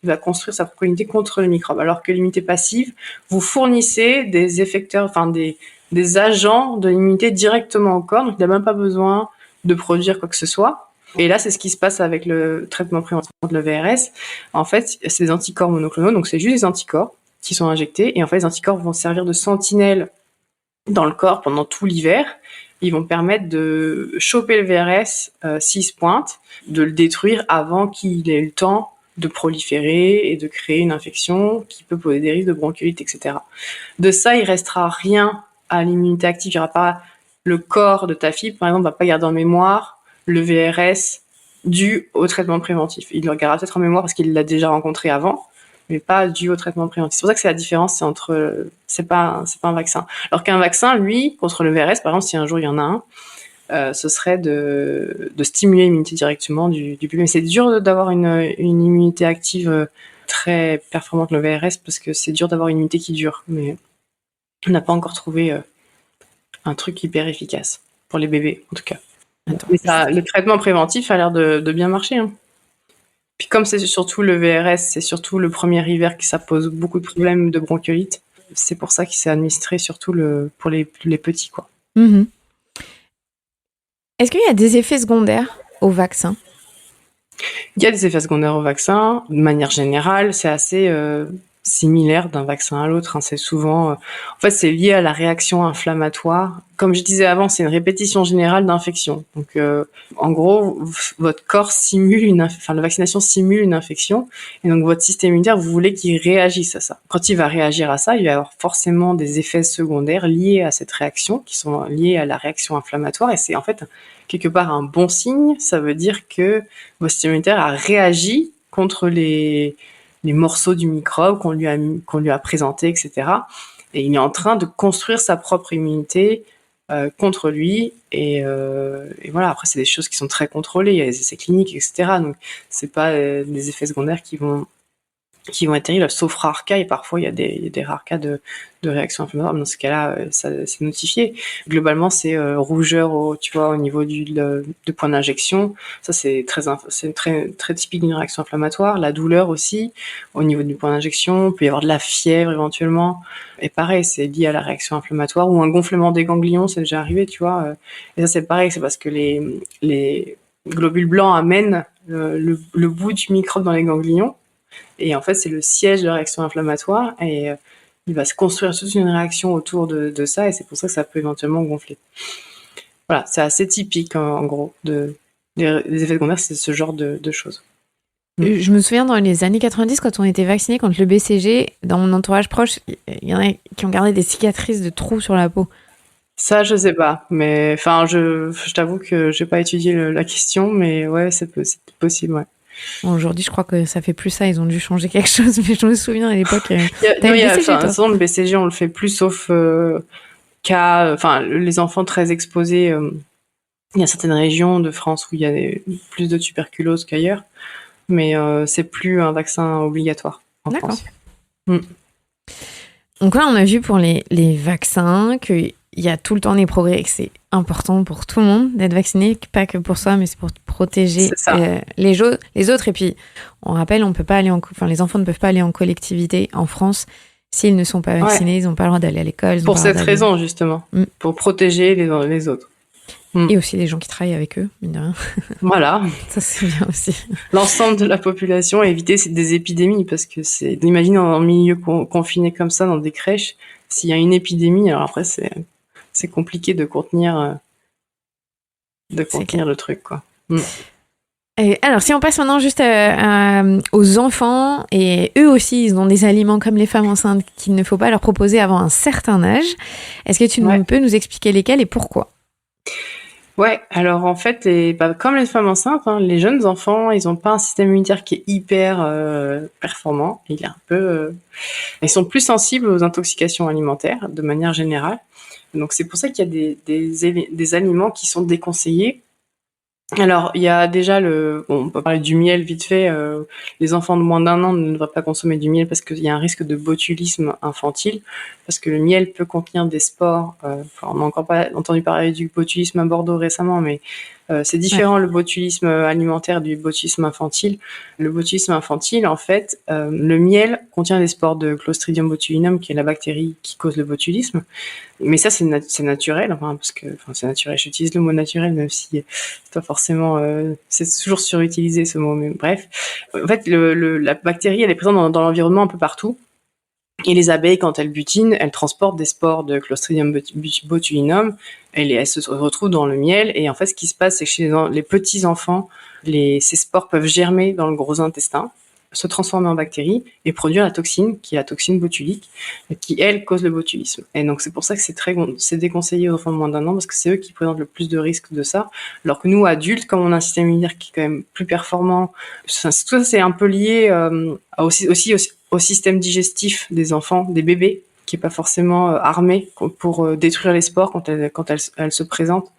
[SPEAKER 2] il va construire sa propre immunité contre le microbe. Alors que l'immunité passive, vous fournissez des effecteurs, enfin des agents de l'immunité directement au corps, donc il n'a même pas besoin de produire quoi que ce soit. Et là, c'est ce qui se passe avec le traitement préventif de le VRS. En fait, c'est des anticorps monoclonaux, donc c'est juste des anticorps qui sont injectés. Et en fait, les anticorps vont servir de sentinelle dans le corps pendant tout l'hiver. Ils vont permettre de choper le VRS s'il se pointe, de le détruire avant qu'il ait eu le temps de proliférer et de créer une infection qui peut poser des risques de bronchiolite, etc. De ça, il restera rien à l'immunité active. Il n'y aura pas le corps de ta fille, par exemple, va pas garder en mémoire le VRS dû au traitement préventif. Il le gardera peut-être en mémoire parce qu'il l'a déjà rencontré avant, mais pas dû au traitement préventif. C'est pour ça que c'est la différence, c'est pas un vaccin. Alors qu'un vaccin, lui, contre le VRS, par exemple, si un jour il y en a un, ce serait de stimuler l'immunité directement du bébé. Mais c'est dur d'avoir une immunité active très performante, le VRS, parce que c'est dur d'avoir une immunité qui dure. Mais on n'a pas encore trouvé un truc hyper efficace pour les bébés, en tout cas. Le traitement préventif a l'air de bien marcher, hein. Puis comme c'est surtout le VRS, c'est surtout le premier hiver que ça pose beaucoup de problèmes de bronchiolite. C'est pour ça qu'il s'est administré surtout pour les petits, quoi.
[SPEAKER 1] Mm-hmm. Est-ce qu'il y a des effets secondaires au vaccin?
[SPEAKER 2] Il y a des effets secondaires au vaccin. De manière générale, c'est assez similaire d'un vaccin à l'autre, hein. C'est souvent, en fait, c'est lié à la réaction inflammatoire. Comme je disais avant, c'est une répétition générale d'infection. Donc, en gros, votre corps simule la vaccination simule une infection, et donc votre système immunitaire, vous voulez qu'il réagisse à ça. Quand il va réagir à ça, il va y avoir forcément des effets secondaires liés à cette réaction, qui sont liés à la réaction inflammatoire, et c'est en fait quelque part un bon signe. Ça veut dire que votre système immunitaire a réagi contre les morceaux du microbe qu'on lui a présenté, etc. Et il est en train de construire sa propre immunité contre lui. Et voilà, après, c'est des choses qui sont très contrôlées. Il y a des essais cliniques, etc. Donc, c'est pas des effets secondaires qui vont être terribles, sauf rares cas, et parfois il y a des rares cas de réaction inflammatoire. Dans ce cas-là, c'est notifié. Globalement, c'est rougeur au niveau du point d'injection. Ça, c'est très, très typique d'une réaction inflammatoire. La douleur aussi, au niveau du point d'injection. Il peut y avoir de la fièvre éventuellement. Et pareil, c'est lié à la réaction inflammatoire, ou un gonflement des ganglions, c'est déjà arrivé, tu vois. Et ça, c'est pareil, c'est parce que les globules blancs amènent le bout du microbe dans les ganglions. Et en fait, c'est le siège de la réaction inflammatoire, et il va se construire toute une réaction autour de ça, et c'est pour ça que ça peut éventuellement gonfler. Voilà, c'est assez typique, en gros, des effets secondaires, c'est ce genre de choses.
[SPEAKER 1] Je me souviens dans les années 90, quand on était vacciné contre le BCG, dans mon entourage proche, il y en a qui ont gardé des cicatrices de trous sur la peau.
[SPEAKER 2] Ça, je sais pas, mais enfin, je t'avoue que j'ai pas étudié la question, mais ouais, c'est possible, ouais.
[SPEAKER 1] Bon, aujourd'hui, je crois que ça fait plus ça. Ils ont dû changer quelque chose, mais je me souviens à l'époque. T'as une BCG, toi?
[SPEAKER 2] Le BCG, on le fait plus, sauf cas, les enfants très exposés. Il y a certaines régions de France où il y a plus de tuberculose qu'ailleurs, mais c'est plus un vaccin obligatoire en France.
[SPEAKER 1] Donc là, on a vu pour les vaccins qu'il y a tout le temps des progrès et que c'est important pour tout le monde d'être vacciné, pas que pour soi, mais c'est pour protéger les autres. Et puis, on rappelle, on peut pas aller les enfants ne peuvent pas aller en collectivité en France s'ils ne sont pas vaccinés. Ils n'ont pas le droit d'aller à l'école.
[SPEAKER 2] Pour cette raison, justement, pour protéger les autres.
[SPEAKER 1] Et aussi les gens qui travaillent avec eux, mine de rien.
[SPEAKER 2] Voilà.
[SPEAKER 1] Ça, c'est bien aussi.
[SPEAKER 2] L'ensemble de la population, éviter des épidémies, parce que imagine en milieu confiné comme ça, dans des crèches, s'il y a une épidémie, alors après, c'est compliqué de contenir le truc, quoi.
[SPEAKER 1] Et alors, si on passe maintenant juste aux enfants, et eux aussi, ils ont des aliments comme les femmes enceintes qu'il ne faut pas leur proposer avant un certain âge. Est-ce que tu peux nous expliquer lesquels et pourquoi ?
[SPEAKER 2] Ouais, alors en fait, comme les femmes enceintes, les jeunes enfants, ils n'ont pas un système immunitaire qui est hyper performant. Il est un peu, ils sont plus sensibles aux intoxications alimentaires de manière générale. Donc c'est pour ça qu'il y a des aliments qui sont déconseillés. Alors, il y a déjà on peut parler du miel vite fait. Les enfants de moins d'1 an ne devraient pas consommer du miel parce qu'il y a un risque de botulisme infantile, parce que le miel peut contenir des spores. On n'a encore pas entendu parler du botulisme à Bordeaux récemment, mais c'est différent le botulisme alimentaire du botulisme infantile. Le botulisme infantile, en fait, le miel contient des spores de Clostridium botulinum, qui est la bactérie qui cause le botulisme. Mais ça, c'est naturel, parce que c'est naturel. J'utilise le mot naturel, même si c'est pas forcément, c'est toujours surutilisé ce mot. Mais bref, en fait, la bactérie, elle est présente dans l'environnement un peu partout. Et les abeilles, quand elles butinent, elles transportent des spores de Clostridium botulinum. Elles se retrouvent dans le miel. Et en fait, ce qui se passe, c'est que chez les petits enfants, ces spores peuvent germer dans le gros intestin, se transformer en bactéries et produire la toxine, qui est la toxine botulique, qui, elle, cause le botulisme. Et donc, c'est pour ça que c'est déconseillé aux enfants de moins d'1 an, parce que c'est eux qui présentent le plus de risques de ça. Alors que nous, adultes, comme on a un système immunitaire qui est quand même plus performant, tout ça, c'est un peu lié aussi au système digestif des enfants, des bébés, qui est pas forcément armé pour détruire les spores quand elles se présentent.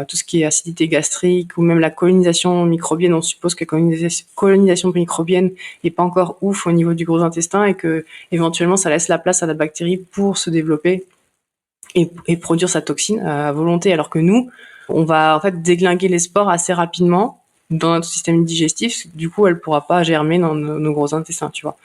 [SPEAKER 2] Tout ce qui est acidité gastrique ou même la colonisation microbienne, on suppose que la colonisation microbienne est pas encore ouf au niveau du gros intestin et que éventuellement ça laisse la place à la bactérie pour se développer et produire sa toxine à volonté, alors que nous, on va en fait déglinguer les spores assez rapidement dans notre système digestif, du coup elle pourra pas germer dans nos gros intestins, tu vois.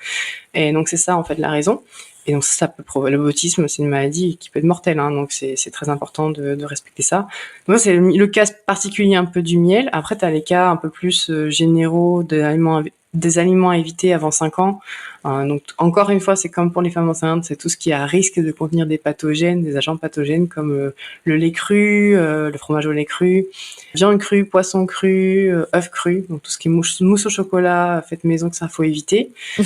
[SPEAKER 2] Et donc c'est ça en fait la raison. Et donc ça peut provoquer le botulisme, c'est une maladie qui peut être mortelle, donc c'est très important de respecter ça. Donc c'est le cas particulier un peu du miel. Après tu as les cas un peu plus généraux des aliments à éviter avant 5 ans. Donc encore une fois, c'est comme pour les femmes enceintes, c'est tout ce qui est à risque de contenir des pathogènes, des agents pathogènes comme le lait cru, le fromage au lait cru, viande crue, poisson cru, œufs crus, donc tout ce qui est mousse au chocolat fait maison, que ça faut éviter. Je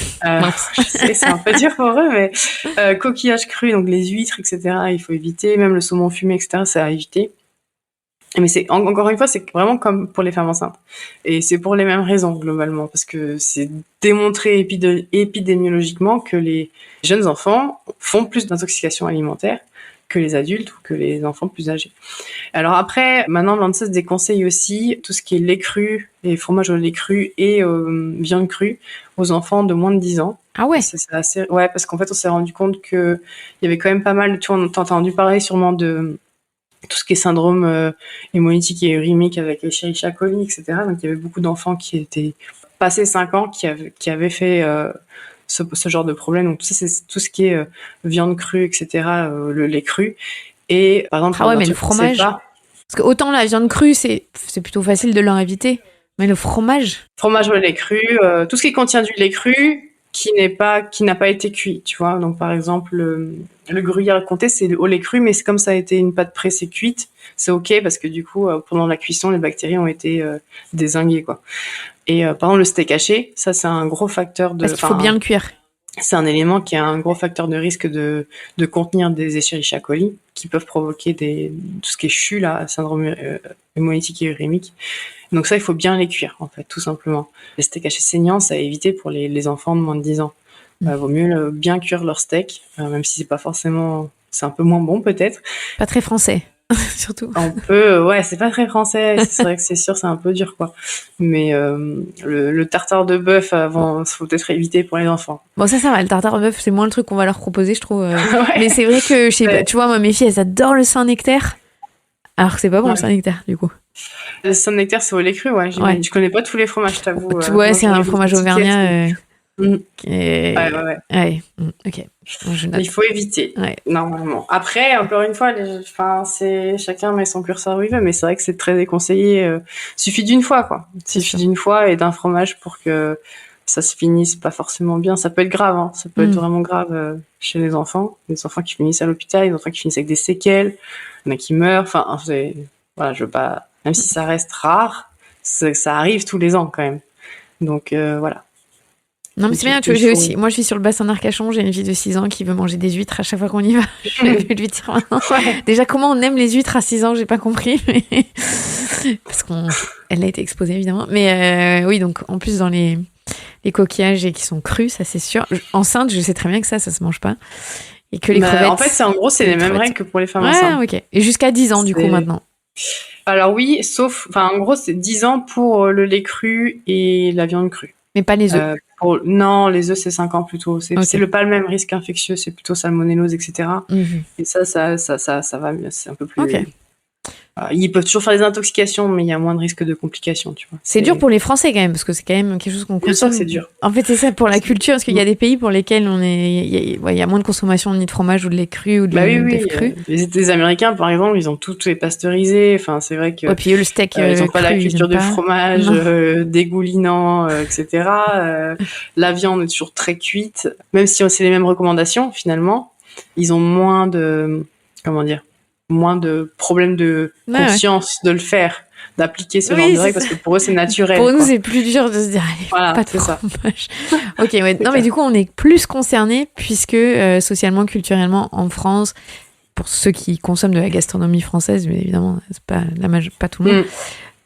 [SPEAKER 2] sais, c'est un peu dur pour eux, mais coquillages crus, donc les huîtres, etc., il faut éviter, même le saumon fumé, etc., c'est à éviter. Mais c'est encore une fois, c'est vraiment comme pour les femmes enceintes, et c'est pour les mêmes raisons globalement, parce que c'est démontré épidémiologiquement que les jeunes enfants font plus d'intoxication alimentaire que les adultes ou que les enfants plus âgés. Alors après, maintenant l'ANSES déconseille aussi tout ce qui est lait cru, les fromages au lait cru et viande crue aux enfants de moins de 10 ans.
[SPEAKER 1] Ah ouais.
[SPEAKER 2] Ouais, parce qu'en fait on s'est rendu compte que il y avait quand même pas mal, tu vois, t'as entendu parler sûrement de tout ce qui est syndrome hémolytique et urimique avec Escherichia coli, etc. Donc il y avait beaucoup d'enfants qui étaient passés 5 ans qui avaient fait ce genre de problème. Donc tout ça, c'est tout ce qui est viande crue, etc., le lait cru. Et par exemple,
[SPEAKER 1] mais le fromage, parce que autant la viande crue, c'est plutôt facile de leur éviter, mais le fromage
[SPEAKER 2] au lait cru, tout ce qui contient du lait cru qui n'a pas été cuit, tu vois. Donc par exemple, le gruyère comté, c'est au lait cru, mais c'est comme ça a été une pâte pressée cuite, c'est ok, parce que du coup, pendant la cuisson, les bactéries ont été dézinguées, quoi. Et par exemple, le steak haché, ça c'est un gros facteur de...
[SPEAKER 1] Parce qu'il faut bien le cuire.
[SPEAKER 2] C'est un élément qui est un gros facteur de risque de contenir des Escherichia coli qui peuvent provoquer tout ce qui est CHU, là, syndrome hémolytique et urémique. Donc ça, il faut bien les cuire, en fait, tout simplement. Les steaks hachés saignants, ça à éviter pour les enfants de moins de 10 ans. Vaut mieux bien cuire leur steak, même si c'est pas forcément... C'est un peu moins bon, peut-être.
[SPEAKER 1] Pas très français, surtout.
[SPEAKER 2] On peut... ouais, c'est pas très français. C'est vrai que c'est sûr, c'est un peu dur, quoi. Mais le tartare de bœuf, avant, faut peut-être éviter pour les enfants.
[SPEAKER 1] Bon, ça va. Le tartare de bœuf, c'est moins le truc qu'on va leur proposer, je trouve.
[SPEAKER 2] Ouais.
[SPEAKER 1] Mais c'est vrai que, je sais pas, tu vois, moi, mes filles, elles adorent le Saint-Nectaire. Alors que c'est pas bon, le Saint-Nectaire, du coup.
[SPEAKER 2] Le Saint-Nectaire, c'est au lait cru, ouais. Je connais pas tous les fromages, je t'avoue.
[SPEAKER 1] Ouais, c'est un fromage auvergnat.
[SPEAKER 2] Ouais.
[SPEAKER 1] Ok.
[SPEAKER 2] Il faut éviter, normalement. Après, encore une fois, c'est chacun met son curseur où il veut, mais c'est vrai que c'est très déconseillé. Suffit d'une fois, quoi. Suffit d'une fois et d'un fromage pour que ça se finisse pas forcément bien. Ça peut être grave, hein. Ça peut être vraiment grave chez les enfants. Les enfants qui finissent à l'hôpital, les enfants qui finissent avec des séquelles, il y en a qui meurent. Enfin, voilà, je veux pas. Même si ça reste rare, ça arrive tous les ans quand même. Donc voilà.
[SPEAKER 1] Non, mais c'est bien, tu vois, moi je vis sur le bassin d'Arcachon, j'ai une fille de 6 ans qui veut manger des huîtres à chaque fois qu'on y va. Je vais lui dire maintenant. Déjà, comment on aime les huîtres à 6 ans, j'ai pas compris. Mais... parce qu'elle a été exposée, évidemment. Mais oui, donc en plus, dans les coquillages qui sont crus, ça c'est sûr. Enceinte, je sais très bien que ça se mange pas. Et que les crevettes.
[SPEAKER 2] En fait, en gros, c'est les mêmes règles que pour les femmes enceintes.
[SPEAKER 1] Ok. Et jusqu'à 10 ans, du coup, maintenant.
[SPEAKER 2] Alors oui, en gros, c'est 10 ans pour le lait cru et la viande crue.
[SPEAKER 1] Mais pas les œufs.
[SPEAKER 2] Non, les œufs, c'est 5 ans plutôt. C'est pas le même risque infectieux, c'est plutôt salmonellose, etc. Et ça va mieux, c'est un peu plus...
[SPEAKER 1] Okay.
[SPEAKER 2] Ils peuvent toujours faire des intoxications, mais il y a moins de risques de complications, tu vois.
[SPEAKER 1] C'est dur pour les Français quand même, parce que c'est quand même quelque chose qu'on consomme.
[SPEAKER 2] Bien sûr que c'est dur.
[SPEAKER 1] En fait, c'est ça pour la culture, parce qu'il y a des pays pour lesquels il y a moins de consommation ni de fromage ou de lait cru ou de lait cru.
[SPEAKER 2] Les Américains, par exemple, ils ont tout pasteurisé. Enfin, c'est vrai que.
[SPEAKER 1] Et puis le steak,
[SPEAKER 2] ils n'ont pas
[SPEAKER 1] cru,
[SPEAKER 2] la culture du fromage dégoulinant, etc. La viande est toujours très cuite, même si c'est les mêmes recommandations finalement. Ils ont moins de problèmes de conscience de le faire, d'appliquer ce genre de règles, parce que pour eux, c'est naturel.
[SPEAKER 1] Pour nous, c'est plus dur de se dire, allez, pas de fromage. Ok, ouais. Non, mais du coup, on est plus concernés, puisque socialement, culturellement, en France, pour ceux qui consomment de la gastronomie française, mais évidemment, c'est pas tout le monde,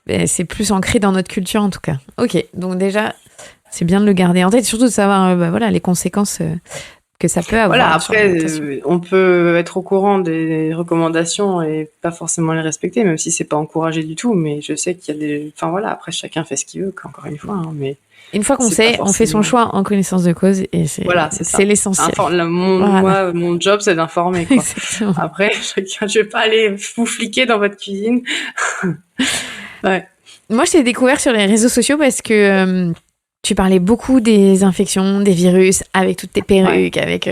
[SPEAKER 1] mais c'est plus ancré dans notre culture, en tout cas. Ok, donc déjà, c'est bien de le garder en tête, surtout de savoir les conséquences... que ça peut avoir.
[SPEAKER 2] Voilà, après, on peut être au courant des recommandations et pas forcément les respecter, même si c'est pas encouragé du tout, mais je sais qu'il y a des... Enfin voilà, après, chacun fait ce qu'il veut, encore une fois, hein, mais...
[SPEAKER 1] Une fois qu'on sait, on fait son choix en connaissance de cause, et c'est l'essentiel.
[SPEAKER 2] Moi, mon job, c'est d'informer, quoi. Après, je vais pas aller vous fliquer dans votre cuisine. Ouais.
[SPEAKER 1] Moi, je t'ai découvert sur les réseaux sociaux parce que... tu parlais beaucoup des infections, des virus, avec toutes tes perruques, avec...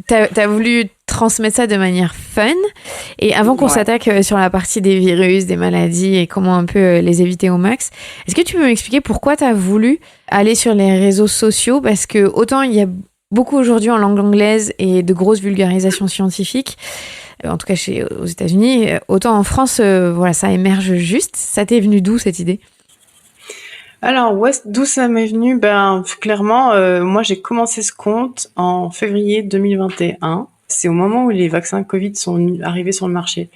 [SPEAKER 1] t'as voulu transmettre ça de manière fun. Et avant qu'on s'attaque sur la partie des virus, des maladies et comment un peu les éviter au max, est-ce que tu peux m'expliquer pourquoi t'as voulu aller sur les réseaux sociaux? Parce que autant il y a beaucoup aujourd'hui en langue anglaise et de grosses vulgarisations scientifiques, en tout cas aux États-Unis, autant en France, ça émerge juste. Ça t'est venu d'où cette idée?
[SPEAKER 2] Alors, d'où ça m'est venu? Clairement, moi, j'ai commencé ce compte en février 2021. C'est au moment où les vaccins Covid sont arrivés sur le marché.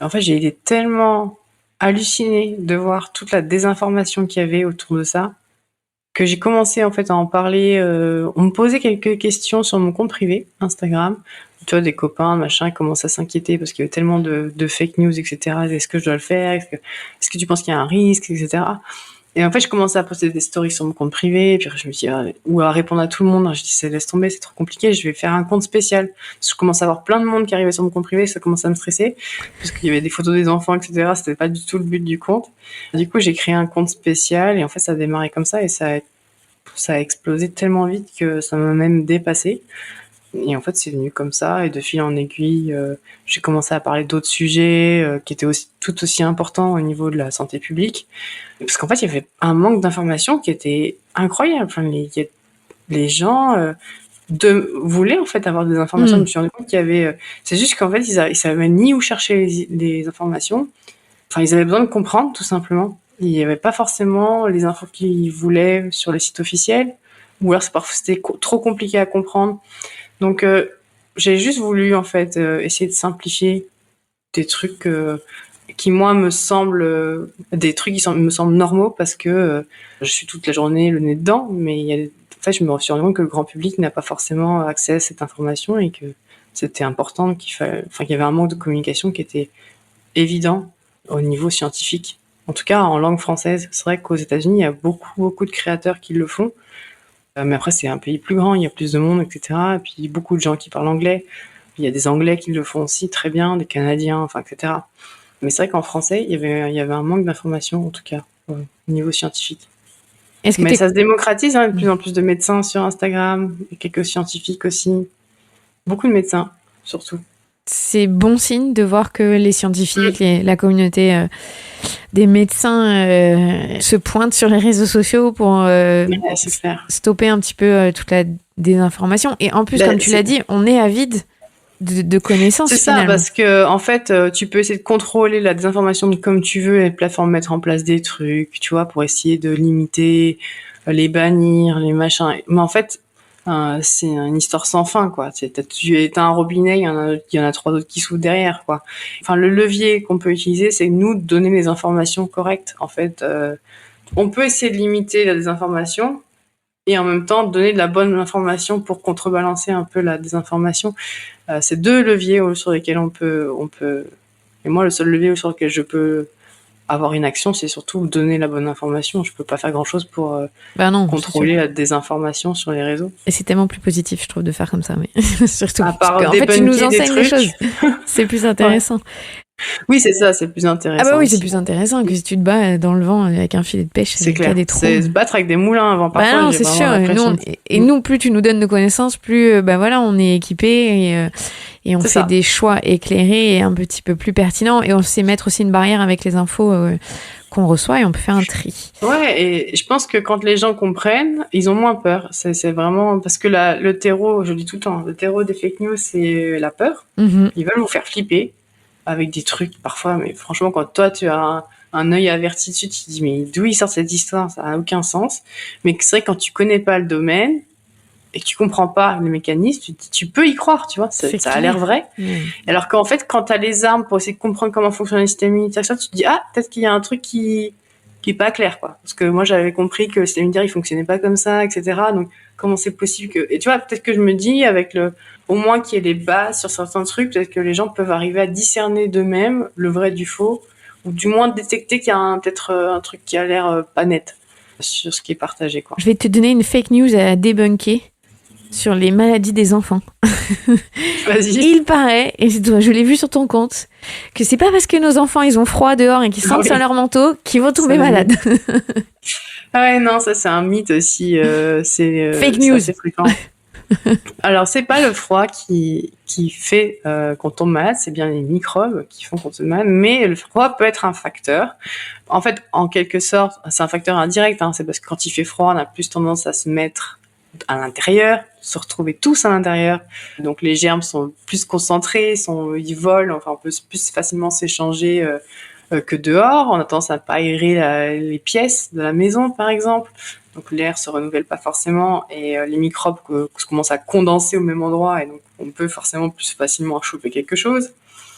[SPEAKER 2] En fait, j'ai été tellement hallucinée de voir toute la désinformation qu'il y avait autour de ça que j'ai commencé en fait à en parler. On me posait quelques questions sur mon compte privé Instagram. Tu vois, des copains, machin, commencent à s'inquiéter parce qu'il y avait tellement de fake news, etc. Est-ce que je dois le faire? Est-ce que tu penses qu'il y a un risque, etc. Et en fait, je commençais à poster des stories sur mon compte privé, et puis je me dis, ou à répondre à tout le monde. Je dis, laisse tomber, c'est trop compliqué, je vais faire un compte spécial. Parce que je commence à avoir plein de monde qui arrivait sur mon compte privé, ça commence à me stresser, parce qu'il y avait des photos des enfants, etc. C'était pas du tout le but du compte. Du coup, j'ai créé un compte spécial, et en fait, ça a démarré comme ça, et ça a explosé tellement vite que ça m'a même dépassé. Et en fait, c'est venu comme ça, et de fil en aiguille, j'ai commencé à parler d'autres sujets qui étaient tout aussi importants au niveau de la santé publique. Parce qu'en fait, il y avait un manque d'informations qui était incroyable. Enfin, les gens voulaient en fait avoir des informations. Je me suis rendu compte qu'il y avait... c'est juste qu'en fait, ils savaient ni où chercher les informations. Enfin, ils avaient besoin de comprendre, tout simplement. Il n'y avait pas forcément les infos qu'ils voulaient sur les sites officiels. Ou alors, c'était trop compliqué à comprendre. Donc, j'ai juste voulu, en fait, essayer de simplifier des trucs qui moi me semblent des trucs me semblent normaux parce que je suis toute la journée le nez dedans, mais en fait, je me suis rendu compte que le grand public n'a pas forcément accès à cette information et que c'était important qu'il y avait un manque de communication qui était évident au niveau scientifique. En tout cas, en langue française. C'est vrai qu'aux États-Unis, il y a beaucoup de créateurs qui le font. Mais après, c'est un pays plus grand, il y a plus de monde, etc. Et puis, beaucoup de gens qui parlent anglais. Il y a des Anglais qui le font aussi très bien, des Canadiens, enfin, etc. Mais c'est vrai qu'en français, il y avait un manque d'informations, en tout cas, au niveau scientifique. Mais ça se démocratise, hein, de plus en plus de médecins sur Instagram, et quelques scientifiques aussi. Beaucoup de médecins, surtout.
[SPEAKER 1] C'est bon signe de voir que les scientifiques, la communauté des médecins se pointent sur les réseaux sociaux pour stopper un petit peu toute la désinformation. Et en plus, comme tu l'as dit, on est avide de connaissances.
[SPEAKER 2] C'est ça, parce que en fait, tu peux essayer de contrôler la désinformation comme tu veux, et les plateformes mettre en place des trucs, tu vois, pour essayer de limiter, les bannir, les machins. Mais en fait, c'est une histoire sans fin, quoi. T'as un robinet, il y en a 3 autres qui s'ouvrent derrière, quoi. Enfin, le levier qu'on peut utiliser, c'est nous donner les informations correctes. En fait, on peut essayer de limiter la désinformation et en même temps donner de la bonne information pour contrebalancer un peu la désinformation. C'est 2 leviers sur lesquels on peut. Et moi, le seul levier sur lequel je peux avoir une action, c'est surtout donner la bonne information. Je peux pas faire grand-chose pour contrôler la désinformation sur les réseaux.
[SPEAKER 1] Et c'est tellement plus positif, je trouve, de faire comme ça. Mais surtout,
[SPEAKER 2] à part
[SPEAKER 1] en fait, tu nous enseignes les choses. C'est plus intéressant.
[SPEAKER 2] Oui, c'est ça, c'est plus intéressant.
[SPEAKER 1] Ah bah oui, c'est plus intéressant que si tu te bats dans le vent avec un filet de pêche.
[SPEAKER 2] C'est clair. C'est se battre avec des moulins avant. Parfois,
[SPEAKER 1] non, c'est sûr. Nous, plus tu nous donnes de connaissances, plus on est équipés et on fait des choix éclairés et un petit peu plus pertinents. Et on sait mettre aussi une barrière avec les infos qu'on reçoit et on peut faire un tri.
[SPEAKER 2] Ouais, et je pense que quand les gens comprennent, ils ont moins peur. C'est vraiment parce que le terreau, je le dis tout le temps, le terreau des fake news, c'est la peur.
[SPEAKER 1] Mm-hmm.
[SPEAKER 2] Ils veulent vous faire flipper avec des trucs parfois, mais franchement, quand toi tu as un œil averti dessus, tu te dis mais d'où il sort cette histoire, ça n'a aucun sens. Mais c'est vrai que quand tu connais pas le domaine et que tu comprends pas le mécanisme, tu peux y croire, tu vois, ça a l'air vrai. Alors qu'en fait, quand tu as les armes pour essayer de comprendre comment fonctionne le système immunitaire, tu te dis peut-être qu'il y a un truc qui est pas clair, quoi. Parce que moi j'avais compris que le système immunitaire il fonctionnait pas comme ça, etc. Donc comment c'est possible que... Et tu vois, peut-être que je me dis avec au moins qu'il y ait les bases sur certains trucs, peut-être que les gens peuvent arriver à discerner d'eux-mêmes le vrai du faux, ou du moins détecter qu'il y a peut-être un truc qui a l'air pas net sur ce qui est partagé, quoi.
[SPEAKER 1] Je vais te donner une fake news à débunker sur les maladies des enfants.
[SPEAKER 2] Vas-y.
[SPEAKER 1] Il paraît, et je l'ai vu sur ton compte, que c'est pas parce que nos enfants ils ont froid dehors et qu'ils sentent sur leur manteau qu'ils vont tomber malades.
[SPEAKER 2] Ah ouais, non, ça c'est un mythe aussi. C'est
[SPEAKER 1] fake news.
[SPEAKER 2] C'est fréquent. Alors, c'est pas le froid qui fait qu'on tombe malade, c'est bien les microbes qui font qu'on tombe malade, mais le froid peut être un facteur. En fait, en quelque sorte, c'est un facteur indirect, c'est parce que quand il fait froid, on a plus tendance à se mettre à l'intérieur, se retrouver tous à l'intérieur. Donc, les germes sont plus concentrés, ils volent, enfin, on peut plus facilement s'échanger que dehors. On a tendance à pas aérer les pièces de la maison, par exemple. Donc l'air se renouvelle pas forcément et les microbes commencent à condenser au même endroit et donc on peut forcément plus facilement choper quelque chose.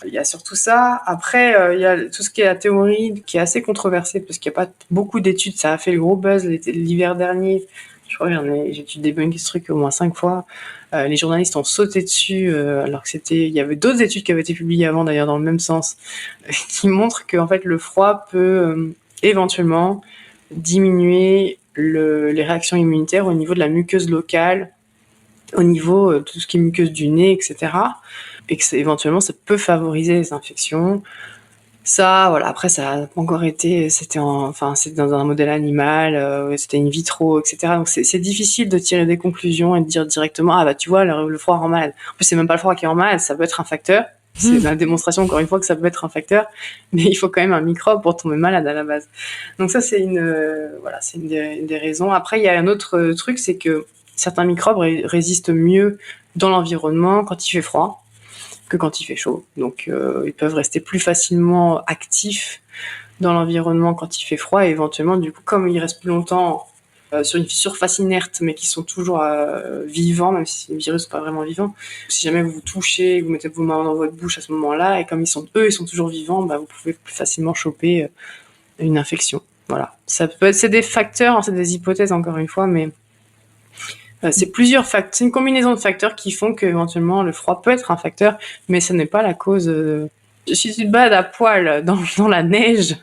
[SPEAKER 2] Il y a surtout ça. Après, il y a tout ce qui est la théorie qui est assez controversée parce qu'il n'y a pas beaucoup d'études. Ça a fait le gros buzz l'hiver dernier. Je crois que j'ai dû débunker ce truc au moins 5 fois. Les journalistes ont sauté dessus alors que il y avait d'autres études qui avaient été publiées avant d'ailleurs dans le même sens qui montrent que en fait le froid peut éventuellement diminuer les réactions immunitaires au niveau de la muqueuse locale, au niveau de tout ce qui est muqueuse du nez, etc. Et que éventuellement, ça peut favoriser les infections. Ça, voilà. Après, ça n'a pas encore été... C'était dans un modèle animal, c'était in vitro, etc. Donc, c'est difficile de tirer des conclusions et de dire directement « Ah, bah, tu vois, le froid rend malade. » En plus, c'est même pas le froid qui rend malade, ça peut être un facteur. C'est la démonstration, encore une fois, que ça peut être un facteur, mais il faut quand même un microbe pour tomber malade à la base. Donc ça, c'est une des raisons. Après, il y a un autre truc, c'est que certains microbes résistent mieux dans l'environnement quand il fait froid que quand il fait chaud. Donc, ils peuvent rester plus facilement actifs dans l'environnement quand il fait froid et éventuellement, du coup, comme ils restent plus longtemps sur une surface inerte, mais qui sont toujours vivants, même si les virus sont pas vraiment vivants. Si jamais vous vous touchez, vous mettez vos mains dans votre bouche à ce moment-là, et comme ils sont toujours vivants, bah, vous pouvez plus facilement choper une infection. Voilà. Ça peut être, c'est des facteurs, hein, c'est des hypothèses encore une fois, mais c'est plusieurs facteurs, c'est une combinaison de facteurs qui font qu'éventuellement le froid peut être un facteur, mais ce n'est pas la cause. Si tu te balades à poil dans la neige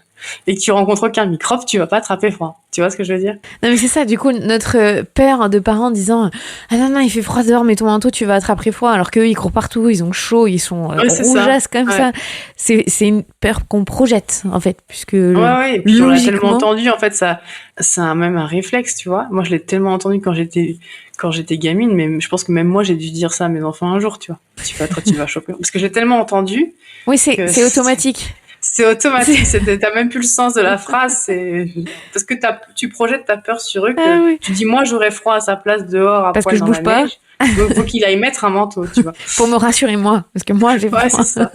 [SPEAKER 2] et que tu rencontres aucun microbe, tu vas pas attraper froid. Tu vois ce que je veux dire?
[SPEAKER 1] Non, mais c'est ça, du coup, notre père de parents disant ah non, il fait froid dehors, mets ton manteau, tu vas attraper froid, alors qu'eux, ils courent partout, ils ont chaud, ils sont rougeasses comme ça. C'est une peur qu'on projette, en fait, puisque
[SPEAKER 2] et puis on l'a tellement entendu, en fait, ça, c'est même un réflexe, tu vois. Moi, je l'ai tellement entendu quand j'étais gamine, mais je pense que même moi, j'ai dû dire ça à mes enfants un jour, tu vois. Tu vas choper. Parce que je l'ai tellement entendu.
[SPEAKER 1] Oui, c'est automatique.
[SPEAKER 2] C'est automatique, t'as même plus le sens de la phrase, parce que tu projettes ta peur sur eux, tu dis, moi, j'aurais froid à sa place dehors,
[SPEAKER 1] parce que je bouge pas.
[SPEAKER 2] Il faut qu'il aille mettre un manteau, tu vois.
[SPEAKER 1] Pour me rassurer, moi, parce que moi, j'ai froid.
[SPEAKER 2] Ouais, c'est ça.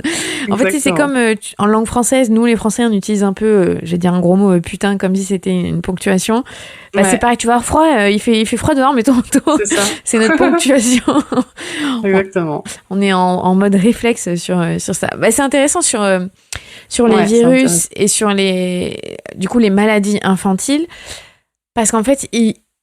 [SPEAKER 1] En fait, c'est comme en langue française, nous, les Français, on utilise un peu, je vais dire un gros mot, putain, comme si c'était une ponctuation. Bah, c'est pareil, tu vas avoir froid, il fait froid dehors, mais ton manteau. C'est ça. C'est notre ponctuation.
[SPEAKER 2] Exactement.
[SPEAKER 1] On est en mode réflexe sur ça. Bah, c'est intéressant sur les virus et sur du coup, les maladies infantiles. Parce qu'en fait,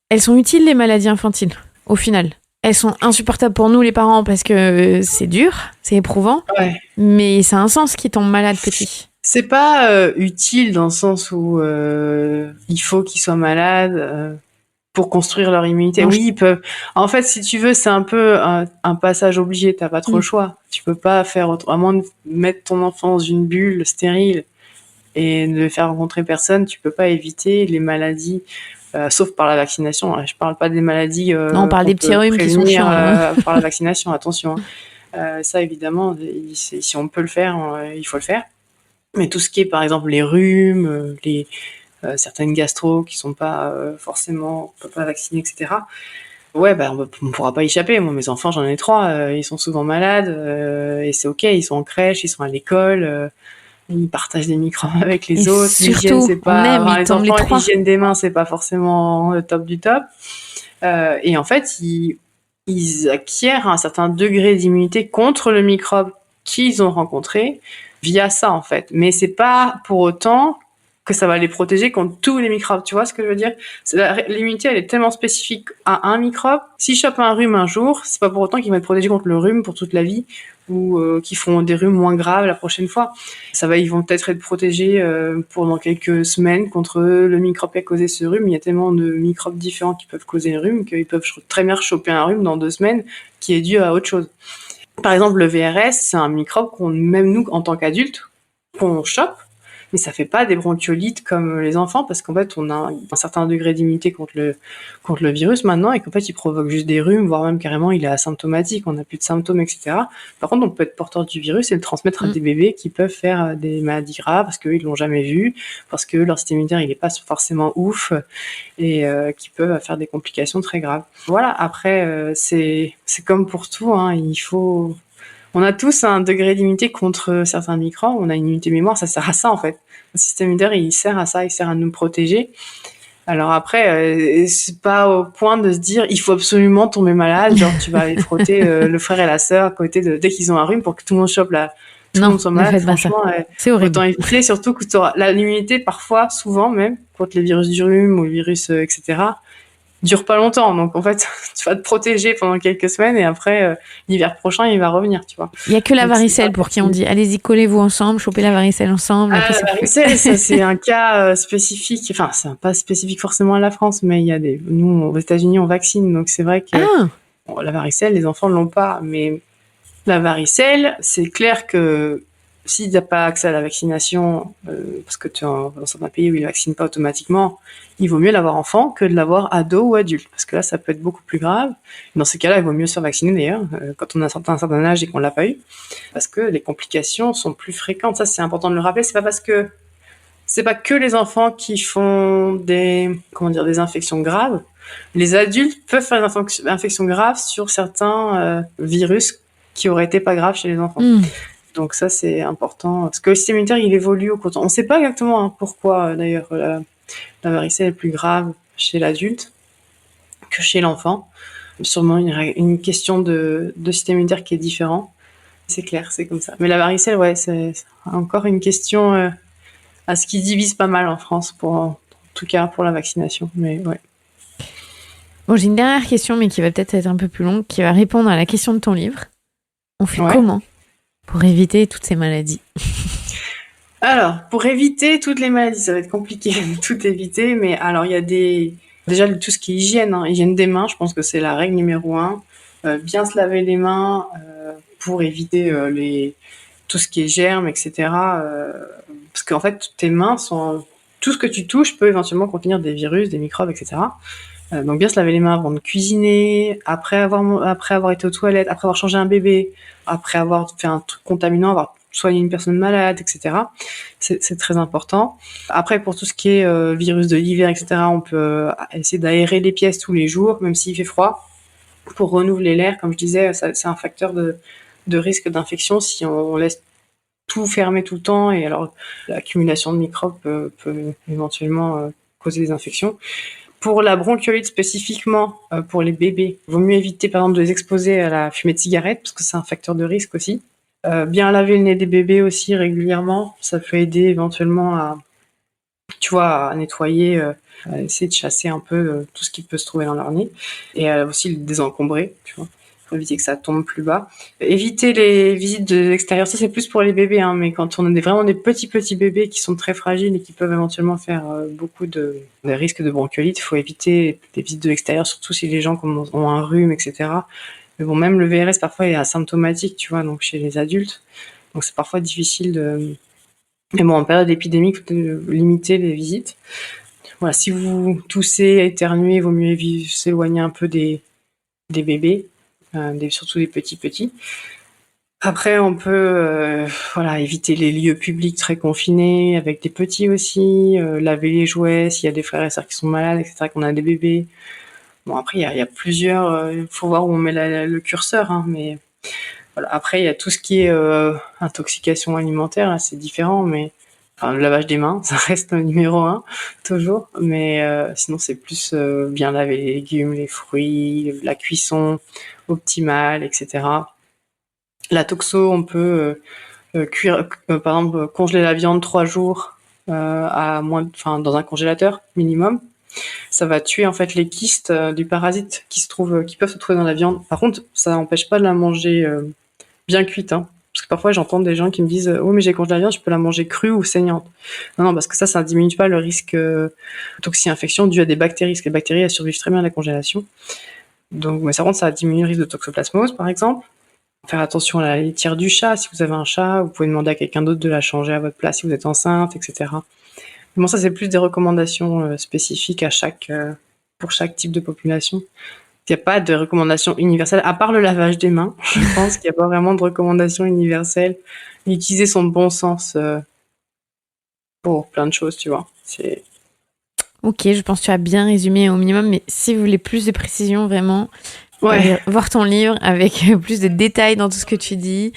[SPEAKER 1] elles sont utiles, les maladies infantiles, au final. Elles sont insupportables pour nous, les parents, parce que c'est dur, c'est éprouvant. Ouais. Mais ça a un sens qu'ils tombent malades petits.
[SPEAKER 2] C'est pas utile dans le sens où il faut qu'ils soient malades pour construire leur immunité. Non. Oui, ils peuvent. En fait, si tu veux, c'est un peu un passage obligé. T'as pas trop le choix. Tu peux pas faire autrement, à moins de mettre ton enfant dans une bulle stérile et de le faire rencontrer personne. Tu peux pas éviter les maladies. Sauf par la vaccination. Je parle pas des maladies.
[SPEAKER 1] Non, on parle des petits rhumes qui sont chiants.
[SPEAKER 2] Par la vaccination, attention. Ça, évidemment, si on peut le faire, il faut le faire. Mais tout ce qui est, par exemple, les rhumes, certaines gastro qui sont pas forcément, on peut pas vacciner, etc. Ouais, on pourra pas y échapper. Moi, mes enfants, j'en ai 3. Ils sont souvent malades et c'est ok. Ils sont en crèche, ils sont à l'école. Ils partagent des microbes avec les autres.
[SPEAKER 1] L'hygiène, c'est pas,
[SPEAKER 2] les enfants, l'hygiène des mains, c'est pas forcément le top du top. Et en fait, ils acquièrent un certain degré d'immunité contre le microbe qu'ils ont rencontré via ça, en fait. Mais c'est pas pour autant que ça va les protéger contre tous les microbes. Tu vois ce que je veux dire? L'immunité, elle est tellement spécifique à un microbe. S'ils chopent un rhume un jour, c'est pas pour autant qu'ils vont être protégés contre le rhume pour toute la vie ou qu'ils feront des rhumes moins graves la prochaine fois. Ils vont peut-être être protégés pendant quelques semaines contre le microbe qui a causé ce rhume. Il y a tellement de microbes différents qui peuvent causer le rhume qu'ils peuvent très bien choper un rhume dans 2 semaines qui est dû à autre chose. Par exemple, le VRS, c'est un microbe même nous, en tant qu'adultes, qu'on chope, mais ça fait pas des bronchiolites comme les enfants, parce qu'en fait, on a un certain degré d'immunité contre le virus maintenant, et qu'en fait, il provoque juste des rhumes, voire même carrément, il est asymptomatique, on n'a plus de symptômes, etc. Par contre, on peut être porteur du virus et le transmettre à des bébés qui peuvent faire des maladies graves, parce qu'ils l'ont jamais vu, parce que leur système immunitaire, il est pas forcément ouf, et qui peuvent faire des complications très graves. Voilà, après, c'est comme pour tout, hein, on a tous un degré d'immunité contre certains microbes, on a une immunité mémoire, ça sert à ça en fait. Le système immunitaire, il sert à ça, il sert à nous protéger. Alors après, c'est pas au point de se dire il faut absolument tomber malade, genre tu vas aller frotter le frère et la sœur à côté dès qu'ils ont un rhume pour que tout le monde chope tout le monde soit malade. Franchement,
[SPEAKER 1] c'est horrible.
[SPEAKER 2] Autant éviter, surtout que tu auras l'immunité parfois, souvent même, contre les virus du rhume ou les virus, etc., dure pas longtemps, donc en fait tu vas te protéger pendant quelques semaines et après l'hiver prochain il va revenir, tu vois.
[SPEAKER 1] Il y a que la varicelle pour qui on dit allez-y, collez-vous ensemble, chopez la varicelle ensemble.
[SPEAKER 2] La varicelle, ça c'est un cas spécifique, enfin c'est pas spécifique forcément à la France, mais il y a nous aux États-Unis on vaccine, donc c'est vrai que la varicelle les enfants ne l'ont pas, mais la varicelle c'est clair que si tu n'as pas accès à la vaccination, parce que tu es dans certains pays où ils ne vaccinent pas automatiquement, il vaut mieux l'avoir enfant que de l'avoir ado ou adulte, parce que là, ça peut être beaucoup plus grave. Dans ces cas-là, il vaut mieux se faire vacciner d'ailleurs, quand on a un certain âge et qu'on ne l'a pas eu, parce que les complications sont plus fréquentes. Ça, c'est important de le rappeler. C'est pas que les enfants qui font des infections graves. Les adultes peuvent faire des infections graves sur certains virus qui auraient été pas graves chez les enfants. Donc ça, c'est important. Parce que le système immunitaire, il évolue on ne sait pas exactement pourquoi, d'ailleurs, la varicelle est plus grave chez l'adulte. que chez l'enfant. Sûrement une question de système immunitaire qui est différent. C'est clair, c'est comme ça. Mais la varicelle, ouais, c'est encore une question à ce qui divise pas mal en France, en tout cas pour la vaccination. Mais ouais.
[SPEAKER 1] Bon, j'ai une dernière question, mais qui va peut-être être un peu plus longue, qui va répondre à la question de ton livre. On fait comment pour éviter toutes ces maladies?
[SPEAKER 2] Alors, pour éviter toutes les maladies, ça va être compliqué de tout éviter, mais alors il y a déjà tout ce qui est hygiène, hygiène des mains, je pense que c'est la règle numéro 1. Bien se laver les mains pour éviter tout ce qui est germes, etc. Parce qu'en fait, tes mains tout ce que tu touches peut éventuellement contenir des virus, des microbes, etc. Donc bien se laver les mains avant de cuisiner, après avoir été aux toilettes, après avoir changé un bébé, après avoir fait un truc contaminant, avoir soigné une personne malade, etc. C'est très important. Après, pour tout ce qui est virus de l'hiver, etc., on peut essayer d'aérer les pièces tous les jours, même s'il fait froid, pour renouveler l'air. Comme je disais, c'est un facteur de risque d'infection si on laisse tout fermer tout le temps, et alors l'accumulation de microbes peut éventuellement causer des infections. Pour la bronchiolite spécifiquement, pour les bébés, il vaut mieux éviter par exemple de les exposer à la fumée de cigarette, parce que c'est un facteur de risque aussi. Bien laver le nez des bébés aussi régulièrement, ça peut aider éventuellement à nettoyer, à essayer de chasser un peu tout ce qui peut se trouver dans leur nez, et aussi le désencombrer, tu vois, pour éviter que ça tombe plus bas. Éviter les visites de l'extérieur, ça c'est plus pour les bébés, mais quand on a vraiment des petits bébés qui sont très fragiles et qui peuvent éventuellement faire beaucoup de risques de bronchiolite, il faut éviter les visites de l'extérieur, surtout si les gens ont un rhume, etc. Mais bon, même le VRS parfois est asymptomatique, tu vois, donc chez les adultes. Donc c'est parfois difficile de... Mais bon, en période épidémique, il faut limiter les visites. Voilà, si vous toussez, éternuez, il vaut mieux s'éloigner un peu des bébés, surtout des petits. Après, on peut éviter les lieux publics très confinés, avec des petits aussi, laver les jouets, s'il y a des frères et sœurs qui sont malades, etc., qu'on a des bébés. Bon, après, il y a plusieurs... Il faut voir où on met le curseur, mais... Voilà. Après, il y a tout ce qui est intoxication alimentaire, là, c'est différent, mais... Enfin, le lavage des mains, ça reste le numéro 1, toujours. Mais sinon, c'est plus bien laver les légumes, les fruits, la cuisson optimale, etc. La toxo, on peut cuire, par exemple, congeler la viande 3 jours dans un congélateur minimum. Ça va tuer en fait les kystes du parasite qui peuvent se trouver dans la viande. Par contre, ça n'empêche pas de la manger bien cuite, parce que parfois j'entends des gens qui me disent oui, mais j'ai congelé la viande, je peux la manger crue ou saignante. Non, parce que ça diminue pas le risque de toxi-infection dû à des bactéries, parce que les bactéries elles survivent très bien à la congélation. Donc, mais ça diminue le risque de toxoplasmose, par exemple. Faire attention à la litière du chat. Si vous avez un chat, vous pouvez demander à quelqu'un d'autre de la changer à votre place si vous êtes enceinte, etc. Bon, ça, c'est plus des recommandations spécifiques pour chaque type de population. Il n'y a pas de recommandations universelles, à part le lavage des mains. Je pense qu'il n'y a pas vraiment de recommandations universelles. Utiliser son bon sens pour plein de choses, tu vois.
[SPEAKER 1] Ok, je pense que tu as bien résumé au minimum, mais si vous voulez plus de précision, vraiment, voir ton livre avec plus de détails dans tout ce que tu dis.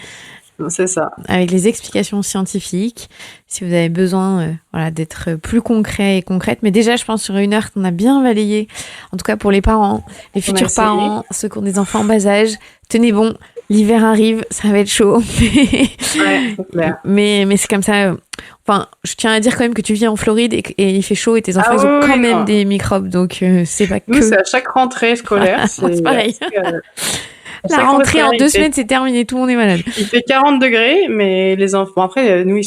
[SPEAKER 2] C'est ça.
[SPEAKER 1] Avec les explications scientifiques, si vous avez besoin d'être plus concret et concrète. Mais déjà, je pense sur 1 heure qu'on a bien balayé, en tout cas pour les parents, les futurs parents, ceux qui ont des enfants en bas âge. Tenez bon, l'hiver arrive, ça va être chaud.
[SPEAKER 2] Ouais, c'est clair.
[SPEAKER 1] Mais c'est comme ça. Enfin, je tiens à dire quand même que tu vis en Floride et il fait chaud et tes enfants ils ont quand même des microbes, donc c'est pas que...
[SPEAKER 2] Nous, c'est à chaque rentrée scolaire.
[SPEAKER 1] C'est pareil. La rentrée en 2 semaines, c'est terminé, tout le monde est malade.
[SPEAKER 2] Il fait 40 degrés, mais les enfants, après, nous,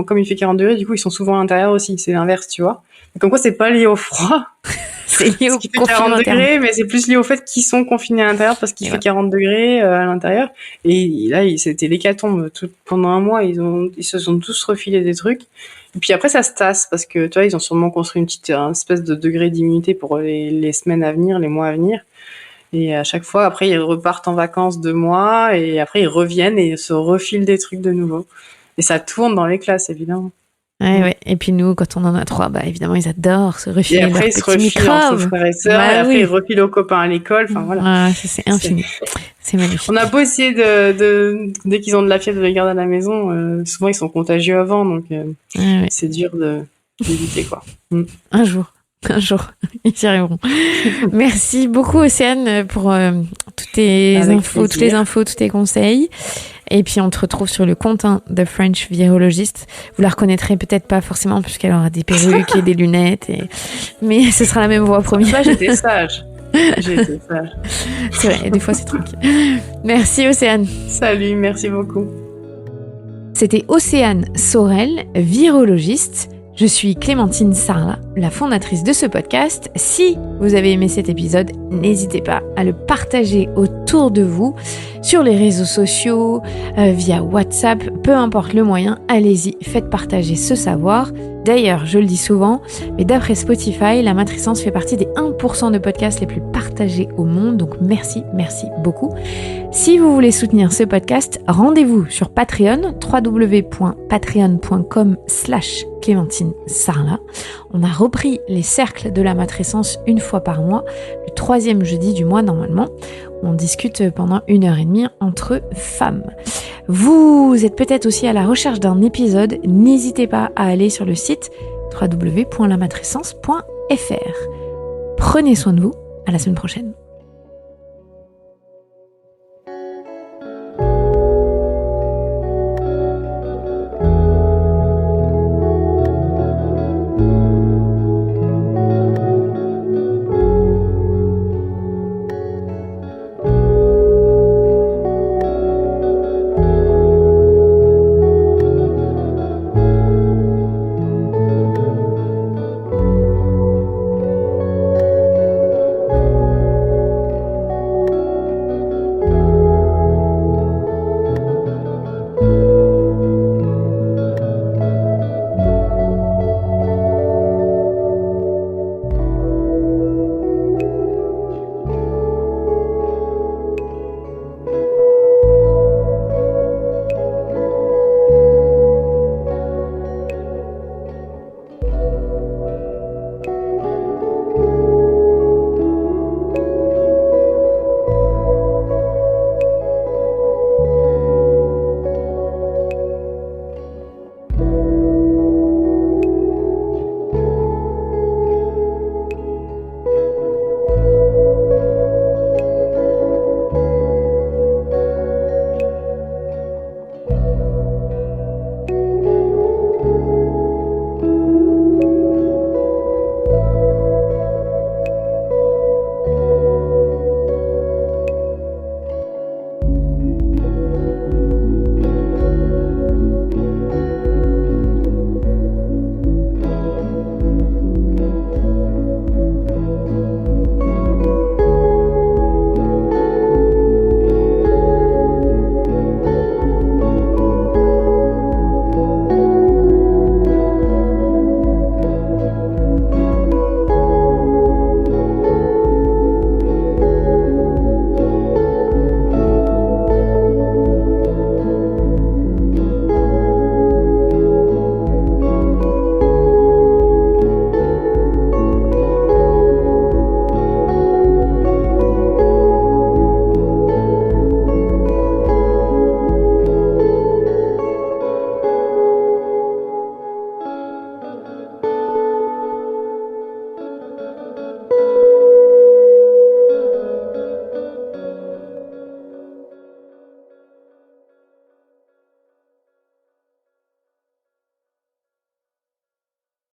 [SPEAKER 2] comme il fait 40 degrés, du coup, ils sont souvent à l'intérieur aussi. C'est l'inverse, tu vois. Comme quoi, c'est pas lié au froid.
[SPEAKER 1] C'est lié au
[SPEAKER 2] confinement. 40 degrés, mais c'est plus lié au fait qu'ils sont confinés à l'intérieur parce qu'il fait 40 degrés à l'intérieur. Et là, c'était l'hécatombe. Pendant un mois, ils se sont tous refilés des trucs. Et puis après, ça se tasse parce que, tu vois, ils ont sûrement construit une espèce de degré d'immunité pour les semaines à venir, les mois à venir. Et à chaque fois, après, ils repartent en vacances 2 mois et après, ils reviennent et se refilent des trucs de nouveau. Et ça tourne dans les classes, évidemment.
[SPEAKER 1] Ouais. Et puis nous, quand on en a 3, évidemment, ils adorent se refiler.
[SPEAKER 2] Et après, ils se refilent entre frères et sœurs. Et après, ils refilent aux copains à l'école. Enfin, voilà.
[SPEAKER 1] C'est infini. C'est magnifique.
[SPEAKER 2] On a beau essayer dès qu'ils ont de la fièvre, de les garder à la maison. Souvent, ils sont contagieux avant. Donc, c'est dur d'éviter, quoi.
[SPEAKER 1] Un jour. Un jour, ils y arriveront. Merci beaucoup, Océane, pour toutes tes infos, toutes les infos, tous tes conseils. Et puis, on te retrouve sur le compte The French Virologist. Vous la reconnaîtrez peut-être pas forcément, puisqu'elle aura des perruques et des lunettes. Mais ce sera la même voix, promis.
[SPEAKER 2] Ça, j'étais sage. J'ai été sage.
[SPEAKER 1] C'est vrai, des fois, c'est tranquille. Merci, Océane.
[SPEAKER 2] Salut, merci beaucoup.
[SPEAKER 1] C'était Océane Sorel, virologiste. Je suis Clémentine Sarlat, la fondatrice de ce podcast. Si vous avez aimé cet épisode, n'hésitez pas à le partager autour de vous, sur les réseaux sociaux, via WhatsApp, peu importe le moyen, allez-y, faites partager ce savoir. D'ailleurs, je le dis souvent, mais d'après Spotify, La Matrescence fait partie des 1% de podcasts les plus partagés au monde, donc merci beaucoup. Si vous voulez soutenir ce podcast, rendez-vous sur Patreon, www.patreon.com/Clémentine Sarlat. On a repris les cercles de la matrescence une fois par mois, le 3e jeudi du mois normalement. On discute pendant 1h30 entre femmes. Vous êtes peut-être aussi à la recherche d'un épisode, n'hésitez pas à aller sur le site www.lamatrescence.fr. Prenez soin de vous, à la semaine prochaine.